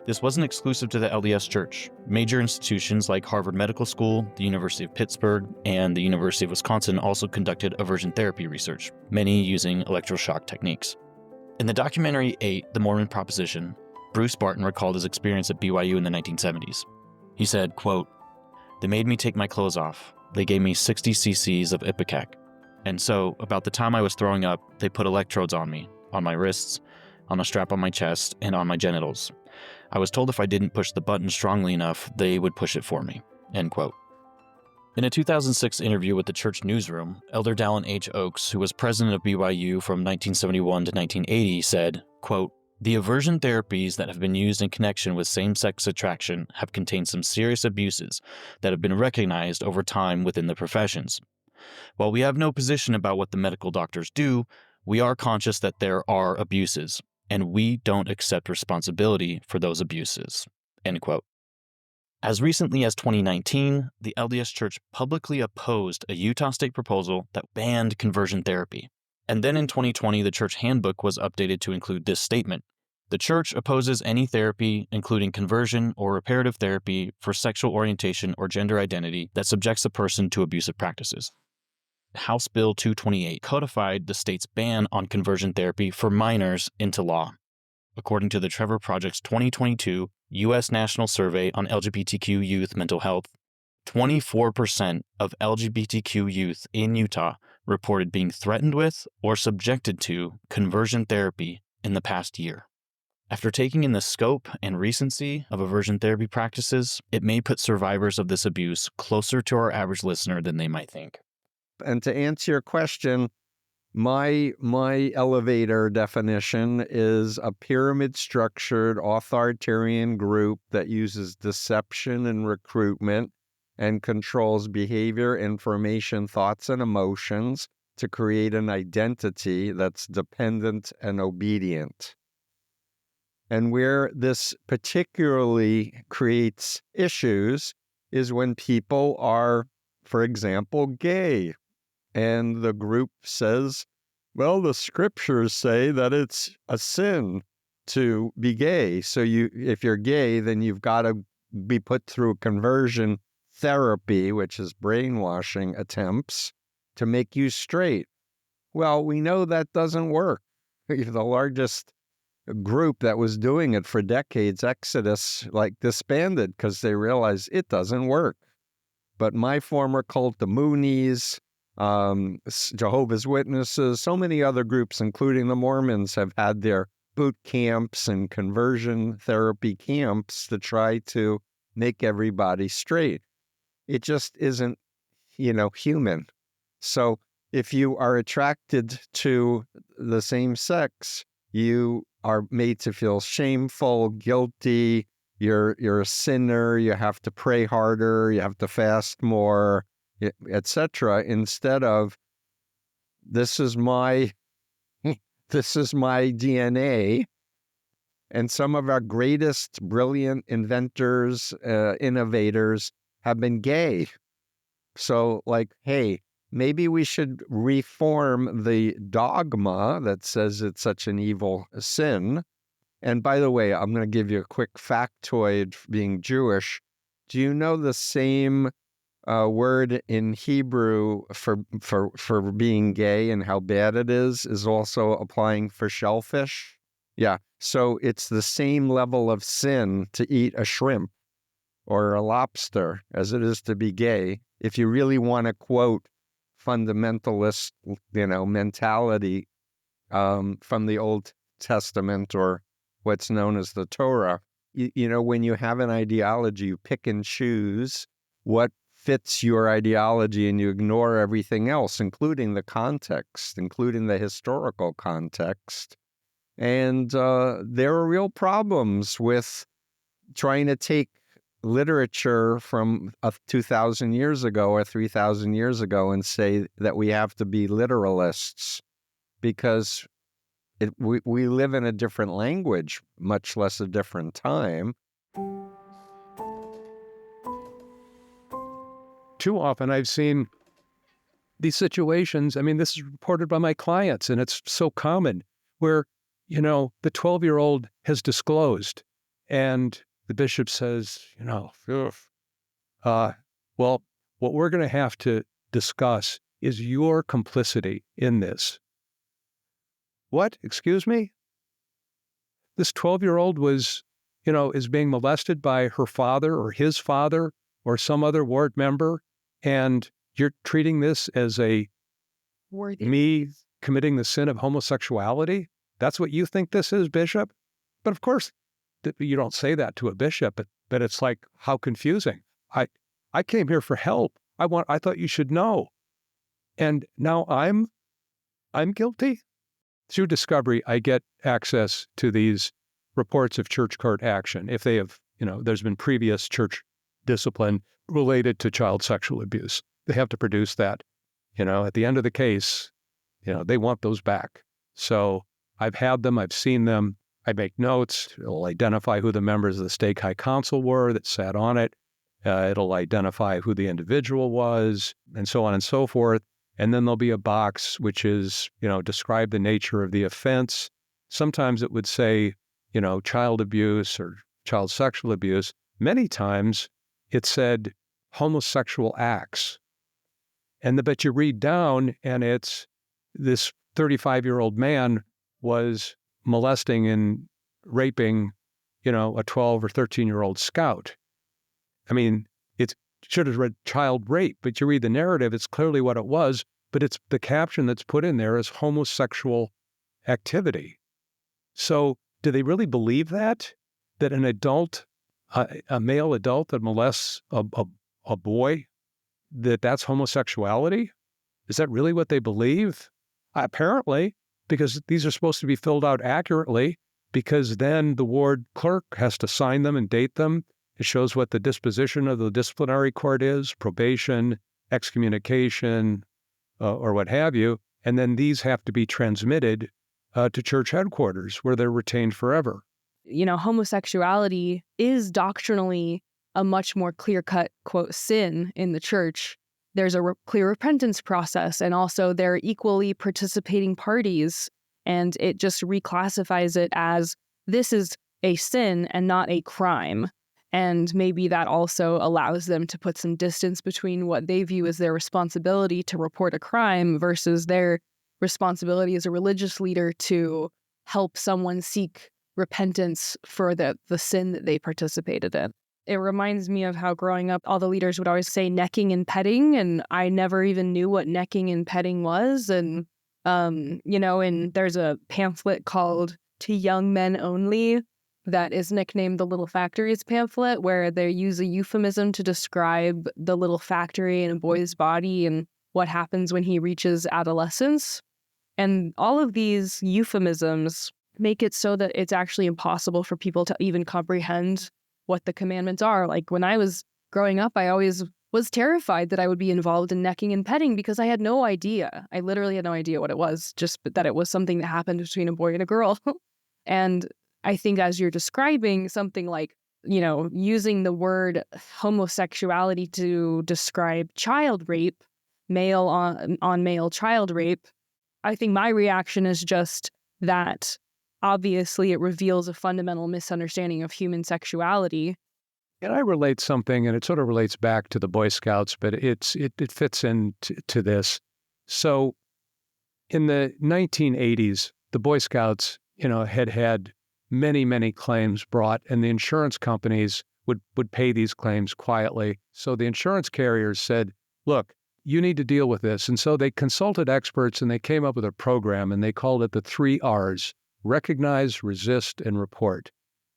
This wasn't exclusive to the LDS Church. Major institutions like Harvard Medical School, the University of Pittsburgh, and the University of Wisconsin also conducted aversion therapy research, many using electroshock techniques. In the documentary 8, The Mormon Proposition, Bruce Barton recalled his experience at BYU in the 1970s. He said, quote, "They made me take my clothes off. They gave me 60 cc's of Ipecac. And so, about the time I was throwing up, they put electrodes on me, on my wrists, on a strap on my chest, and on my genitals. I was told if I didn't push the button strongly enough, they would push it for me." End quote. In a 2006 interview with the church newsroom, Elder Dallin H. Oaks, who was president of BYU from 1971 to 1980, said, quote, "The aversion therapies that have been used in connection with same-sex attraction have contained some serious abuses that have been recognized over time within the professions. While we have no position about what the medical doctors do, we are conscious that there are abuses, and we don't accept responsibility for those abuses." End quote. As recently as 2019, the LDS Church publicly opposed a Utah state proposal that banned conversion therapy. And then in 2020, the church handbook was updated to include this statement: "The church opposes any therapy, including conversion or reparative therapy, for sexual orientation or gender identity that subjects a person to abusive practices." House Bill 228 codified the state's ban on conversion therapy for minors into law. According to the Trevor Project's 2022 U.S. National Survey on LGBTQ Youth Mental Health, 24% of LGBTQ youth in Utah reported being threatened with or subjected to conversion therapy in the past year. After taking in the scope and recency of aversion therapy practices, it may put survivors of this abuse closer to our average listener than they might think. And to answer your question, my elevator definition is a pyramid-structured authoritarian group that uses deception and recruitment and controls behavior, information, thoughts, and emotions to create an identity that's dependent and obedient. And where this particularly creates issues is when people are, for example, gay. And the group says, well, the scriptures say that it's a sin to be gay. So if you're gay, then you've got to be put through conversion therapy, which is brainwashing attempts, to make you straight. Well, we know that doesn't work. The largest group that was doing it for decades, Exodus, disbanded because they realized it doesn't work. But my former cult, the Moonies, Jehovah's Witnesses, so many other groups, including the Mormons, have had their boot camps and conversion therapy camps to try to make everybody straight. It just isn't, human. So if you are attracted to the same sex, you are made to feel shameful, guilty, you're a sinner, you have to pray harder, you have to fast more, etc., instead of this is my DNA. And some of our greatest brilliant inventors, innovators have been gay. So hey, maybe we should reform the dogma that says it's such an evil sin. And by the way, I'm going to give you a quick factoid being Jewish. Do you know the same word in Hebrew for being gay and how bad it is also applying for shellfish? Yeah. So it's the same level of sin to eat a shrimp or a lobster as it is to be gay. If you really want to quote fundamentalist, mentality from the Old Testament or what's known as the Torah, when you have an ideology, you pick and choose what fits your ideology and you ignore everything else, including the context, including the historical context. And there are real problems with trying to take literature from 2,000 years ago or 3,000 years ago and say that we have to be literalists because we live in a different language, much less a different time. Too often I've seen these situations. I mean, this is reported by my clients, and it's so common where, the 12-year-old has disclosed and the bishop says, well, what we're going to have to discuss is your complicity in this. What? Excuse me? This 12-year-old was, is being molested by her father or his father or some other ward member, and you're treating this as me committing the sin of homosexuality? That's what you think this is, Bishop? But of course, you don't say that to a bishop, but it's like, how confusing. I came here for help. I thought you should know. And now I'm guilty? Through discovery, I get access to these reports of church court action. If they have, there's been previous church discipline related to child sexual abuse. They have to produce that. At the end of the case, they want those back. So I've had them, I've seen them, I make notes. It'll identify who the members of the stake high council were that sat on it. It'll identify who the individual was, and so on and so forth. And then there'll be a box which is, describe the nature of the offense. Sometimes it would say, child abuse or child sexual abuse. Many times it said homosexual acts. But you read down and it's this 35-year-old man was molesting and raping, a 12 or 13-year-old scout. I mean, it should have read child rape, but you read the narrative, it's clearly what it was, but it's the caption that's put in there is homosexual activity. So do they really believe that an adult, a male adult that molests a boy, that's homosexuality? Is that really what they believe? Apparently, because these are supposed to be filled out accurately, because then the ward clerk has to sign them and date them. It shows what the disposition of the disciplinary court is, probation, excommunication, or what have you. And then these have to be transmitted to church headquarters where they're retained forever. Homosexuality is doctrinally a much more clear-cut, quote, sin in the church. There's a clear repentance process, and also they're equally participating parties. And it just reclassifies it as this is a sin and not a crime. And maybe that also allows them to put some distance between what they view as their responsibility to report a crime versus their responsibility as a religious leader to help someone seek repentance for the sin that they participated in. It reminds me of how growing up, all the leaders would always say necking and petting, and I never even knew what necking and petting was. And, and there's a pamphlet called To Young Men Only that is nicknamed the Little Factories pamphlet, where they use a euphemism to describe the little factory in a boy's body and what happens when he reaches adolescence. And all of these euphemisms make it so that it's actually impossible for people to even comprehend what the commandments are. Like when I was growing up, I always was terrified that I would be involved in necking and petting because I had no idea. I literally had no idea what it was, just that it was something that happened between a boy and a girl. And I think as you're describing something like, using the word homosexuality to describe child rape, male on male child rape, I think my reaction is just that obviously it reveals a fundamental misunderstanding of human sexuality. And I relate something, and it sort of relates back to the Boy Scouts, but it fits into this. So in the 1980s, the Boy Scouts, had many, many claims brought, and the insurance companies would pay these claims quietly. So the insurance carriers said, look, you need to deal with this. And so they consulted experts, and they came up with a program, and they called it the 3 R's, recognize, resist, and report.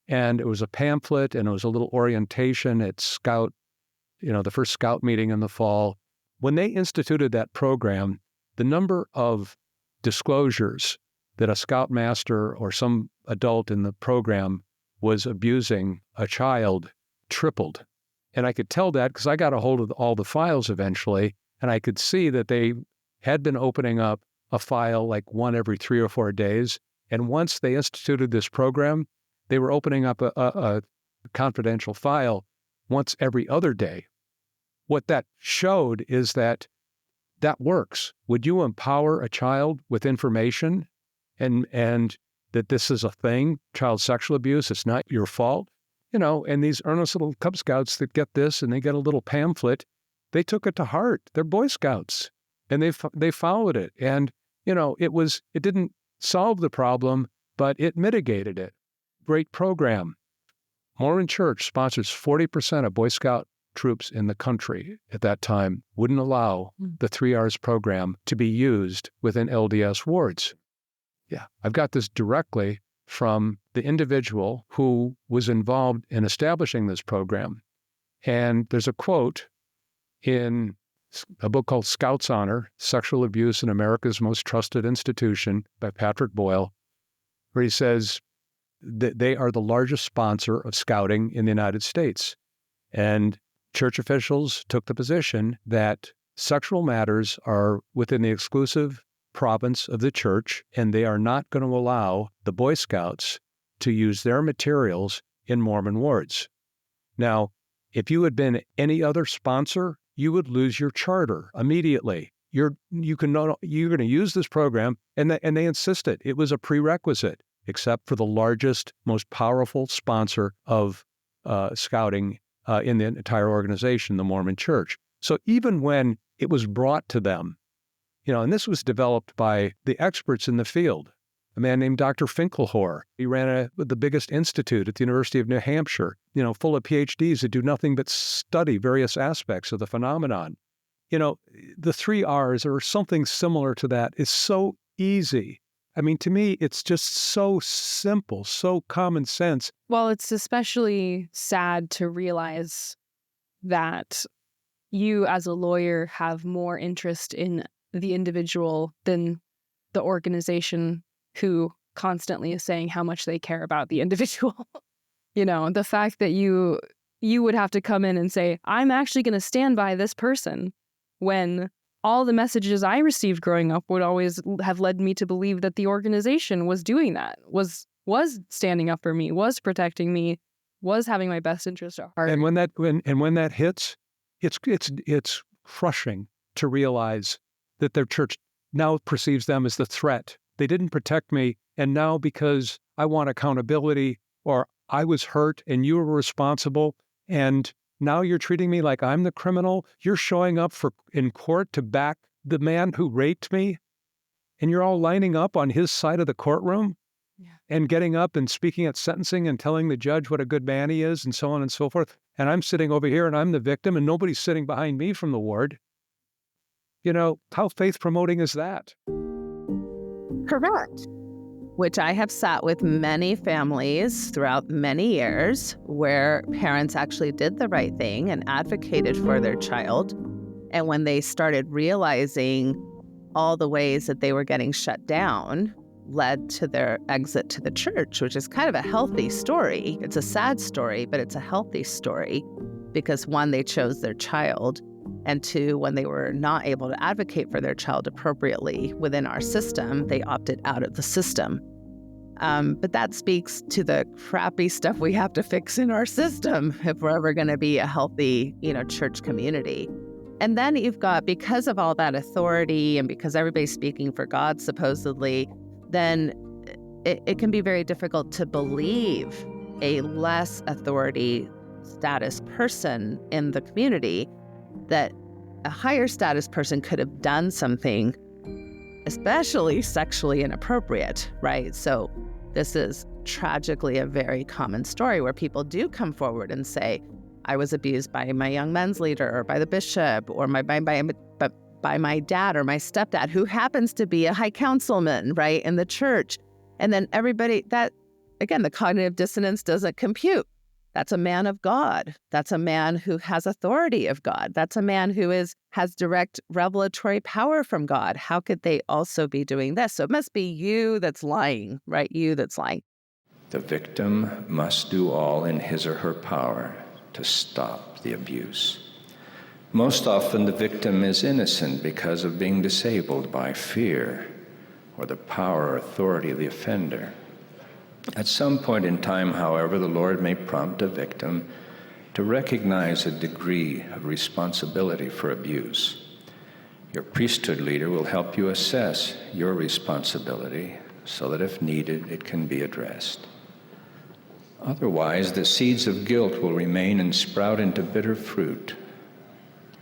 And it was a pamphlet, and it was a little orientation at Scout, the first Scout meeting in the fall. When they instituted that program, the number of disclosures that a Scoutmaster or some adult in the program was abusing a child tripled. And I could tell that because I got a hold of all the files eventually, and I could see that they had been opening up a file like one every 3 or 4 days. And once they instituted this program, they were opening up a confidential file once every other day. What that showed is that works. Would you empower a child with information and that this is a thing, child sexual abuse, it's not your fault? And these earnest little Cub Scouts that get this and they get a little pamphlet, they took it to heart. They're Boy Scouts and they followed it. And, it didn't solve the problem, but it mitigated it. Great program. Mormon Church sponsors 40% of Boy Scout troops in the country at that time wouldn't allow the 3 R's program to be used within LDS wards. Yeah, I've got this directly from the individual who was involved in establishing this program. And there's a quote in a book called Scouts Honor, Sexual Abuse in America's Most Trusted Institution by Patrick Boyle, where he says that they are the largest sponsor of scouting in the United States. And church officials took the position that sexual matters are within the exclusive province of the church, and they are not going to allow the Boy Scouts to use their materials in Mormon wards. Now, if you had been any other sponsor, you would lose your charter immediately. You're going to use this program, and they insisted it was a prerequisite, except for the largest, most powerful sponsor of scouting in the entire organization, the Mormon Church. So even when it was brought to them, and this was developed by the experts in the field, a man named Dr. Finkelhor. He ran the biggest institute at the University of New Hampshire, full of PhDs that do nothing but study various aspects of the phenomenon. The 3 R's or something similar to that is so easy. I mean, to me, it's just so simple, so common sense. Well, it's especially sad to realize that you as a lawyer have more interest in the individual than the organization who constantly is saying how much they care about the individual. The fact that you would have to come in and say, I'm actually going to stand by this person, when all the messages I received growing up would always have led me to believe that the organization was doing that, was standing up for me, was protecting me, was having my best interest at heart. And when that hits, it's crushing to realize that their church now perceives them as the threat. They didn't protect me, and now because I want accountability, or I was hurt and you were responsible, and now you're treating me like I'm the criminal. You're showing up in court to back the man who raped me, and you're all lining up on his side of the courtroom and getting up and speaking at sentencing and telling the judge what a good man he is and so on and so forth. And I'm sitting over here and I'm the victim and nobody's sitting behind me from the ward. How faith-promoting is that? Correct. Which I have sat with many families throughout many years where parents actually did the right thing and advocated for their child. And when they started realizing all the ways that they were getting shut down, led to their exit to the church, which is kind of a healthy story. It's a sad story, but it's a healthy story because, one, they chose their child, and two, when they were not able to advocate for their child appropriately within our system, they opted out of the system. But that speaks to the crappy stuff we have to fix in our system if we're ever going to be a healthy, church community. And then you've got, because of all that authority and because everybody's speaking for God, supposedly, then it can be very difficult to believe a less authority status person in the community that a higher status person could have done something, especially sexually inappropriate, right? So this is tragically a very common story where people do come forward and say, I was abused by my young men's leader or by the bishop or by my dad or my stepdad, who happens to be a high councilman, right, in the church. And then everybody, that, again, the cognitive dissonance doesn't compute. That's a man of God. That's a man who has authority of God. That's a man who has direct revelatory power from God. How could they also be doing this? So it must be you that's lying, right? You that's lying. The victim must do all in his or her power to stop the abuse. Most often, the victim is innocent because of being disabled by fear or the power or authority of the offender. At some point in time, however, the Lord may prompt a victim to recognize a degree of responsibility for abuse. Your priesthood leader will help you assess your responsibility so that if needed, it can be addressed. Otherwise, the seeds of guilt will remain and sprout into bitter fruit.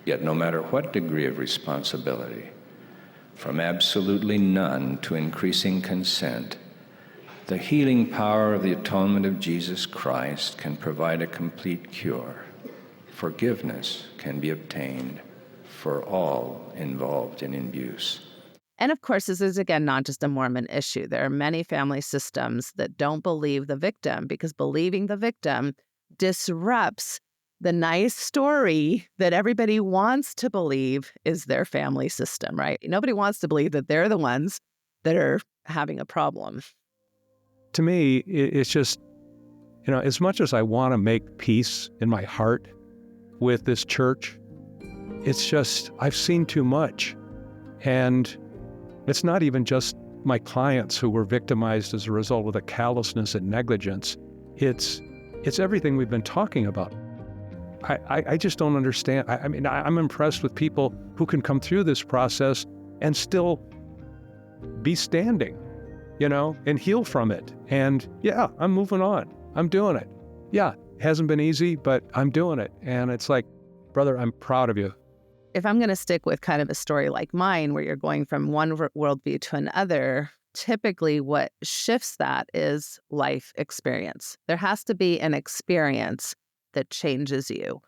Yet no matter what degree of responsibility, from absolutely none to increasing consent, the healing power of the atonement of Jesus Christ can provide a complete cure. Forgiveness can be obtained for all involved in abuse. And of course, this is, again, not just a Mormon issue. There are many family systems that don't believe the victim because believing the victim disrupts the nice story that everybody wants to believe is their family system, right? Nobody wants to believe that they're the ones that are having a problem. To me, it's just, as much as I want to make peace in my heart with this church, it's just, I've seen too much. And it's not even just my clients who were victimized as a result of the callousness and negligence. It's everything we've been talking about. I just don't understand. I'm impressed with people who can come through this process and still be standing, and heal from it. And yeah, I'm moving on. I'm doing it. Yeah, it hasn't been easy, but I'm doing it. And it's like, brother, I'm proud of you. If I'm going to stick with kind of a story like mine, where you're going from one worldview to another, typically what shifts that is life experience. There has to be an experience that changes you.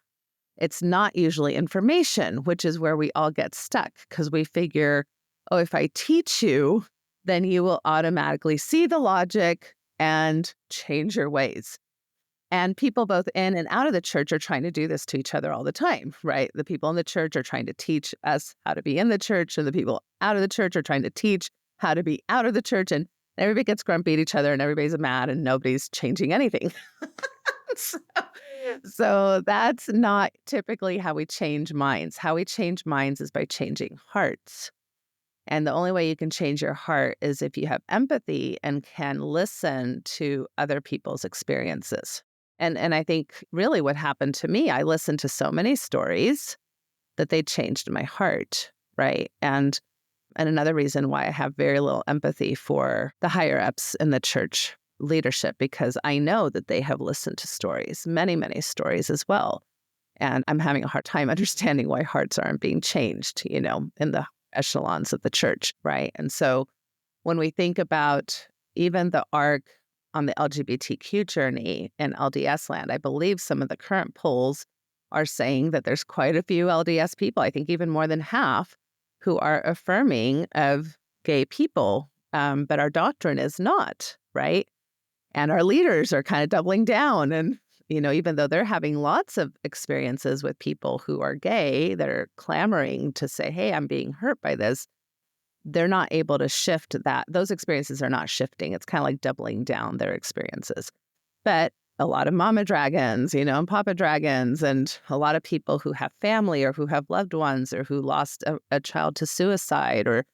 It's not usually information, which is where we all get stuck because we figure, oh, if I teach you, then you will automatically see the logic and change your ways. And people both in and out of the church are trying to do this to each other all the time, right? The people in the church are trying to teach us how to be in the church, and the people out of the church are trying to teach how to be out of the church, and everybody gets grumpy at each other, and everybody's mad, and nobody's changing anything. So that's not typically how we change minds. How we change minds is by changing hearts. And the only way you can change your heart is if you have empathy and can listen to other people's experiences. And I think really what happened to me, I listened to so many stories that they changed my heart, right? And another reason why I have very little empathy for the higher-ups in the church leadership, because I know that they have listened to stories, many, many stories as well. And I'm having a hard time understanding why hearts aren't being changed, in the echelons of the church, right? And so when we think about even the arc on the LGBTQ journey in LDS land, I believe some of the current polls are saying that there's quite a few LDS people, I think even more than half, who are affirming of gay people, but our doctrine is not, right? And our leaders are kind of doubling down. And, even though they're having lots of experiences with people who are gay that are clamoring to say, hey, I'm being hurt by this, they're not able to shift that. Those experiences are not shifting. It's kind of like doubling down their experiences. But a lot of mama dragons, and papa dragons, and a lot of people who have family or who have loved ones or who lost a child to suicide, or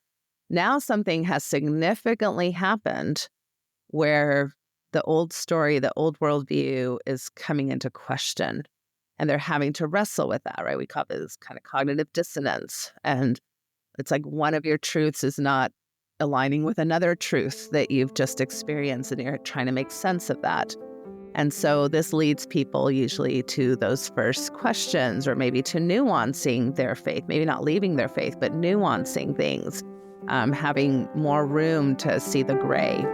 now something has significantly happened where the old story, the old worldview is coming into question, and they're having to wrestle with that, right? We call this kind of cognitive dissonance. And it's like one of your truths is not aligning with another truth that you've just experienced, and you're trying to make sense of that. And so this leads people usually to those first questions, or maybe to nuancing their faith, maybe not leaving their faith, but nuancing things, having more room to see the gray.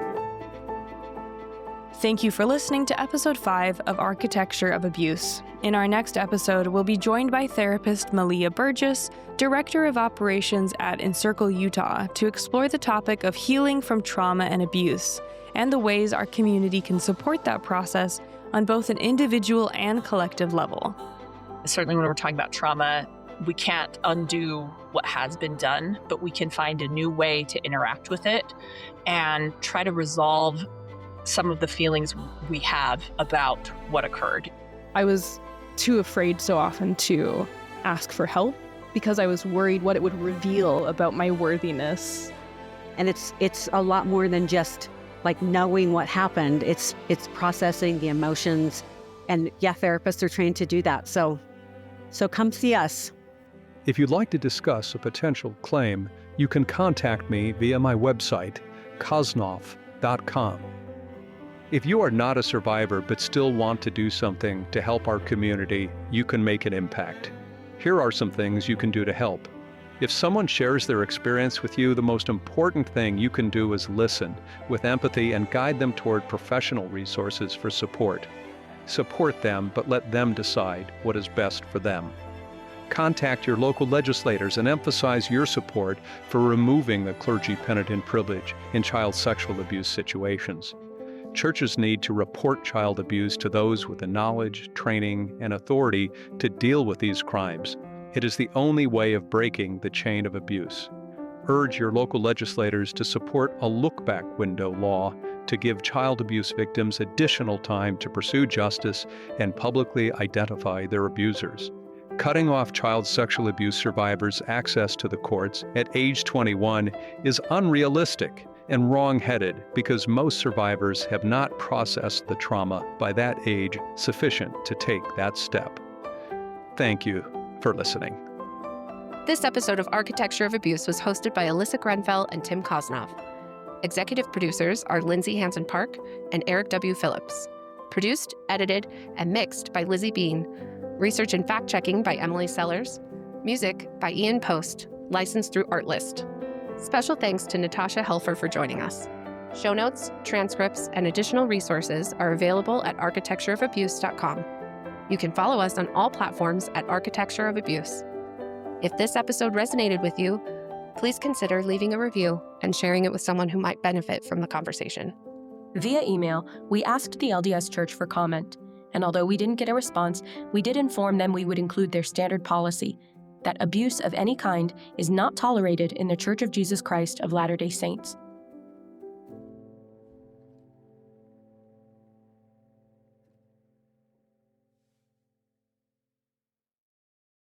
Thank you for listening to episode 5 of Architecture of Abuse. In our next episode, we'll be joined by therapist Malia Burgess, Director of Operations at Encircle Utah, to explore the topic of healing from trauma and abuse, and the ways our community can support that process on both an individual and collective level. Certainly when we're talking about trauma, we can't undo what has been done, but we can find a new way to interact with it and try to resolve some of the feelings we have about what occurred. I was too afraid so often to ask for help because I was worried what it would reveal about my worthiness. And it's a lot more than just like knowing what happened. It's processing the emotions. And yeah, therapists are trained to do that. So come see us. If you'd like to discuss a potential claim, you can contact me via my website, Kosnoff.com. If you are not a survivor but still want to do something to help our community, you can make an impact. Here are some things you can do to help. If someone shares their experience with you, the most important thing you can do is listen with empathy and guide them toward professional resources for support. Support them, but let them decide what is best for them. Contact your local legislators and emphasize your support for removing the clergy penitent privilege in child sexual abuse situations. Churches need to report child abuse to those with the knowledge, training, and authority to deal with these crimes. It is the only way of breaking the chain of abuse. Urge your local legislators to support a look-back window law to give child abuse victims additional time to pursue justice and publicly identify their abusers. Cutting off child sexual abuse survivors' access to the courts at age 21 is unrealistic and wrong-headed because most survivors have not processed the trauma by that age sufficient to take that step. Thank you for listening. This episode of Architecture of Abuse was hosted by Alyssa Grenfell and Tim Kosnoff. Executive producers are Lindsay Hansen Park and Eric W. Phillips. Produced, edited, and mixed by Lizzie Bean. Research and fact-checking by Emily Sellers. Music by Ian Post, licensed through Artlist. Special thanks to Natasha Helfer for joining us. Show notes, transcripts, and additional resources are available at architectureofabuse.com. You can follow us on all platforms at Architecture of Abuse. If this episode resonated with you, please consider leaving a review and sharing it with someone who might benefit from the conversation. Via email, we asked the LDS Church for comment, and although we didn't get a response, we did inform them we would include their standard policy, that abuse of any kind is not tolerated in the Church of Jesus Christ of Latter-day Saints.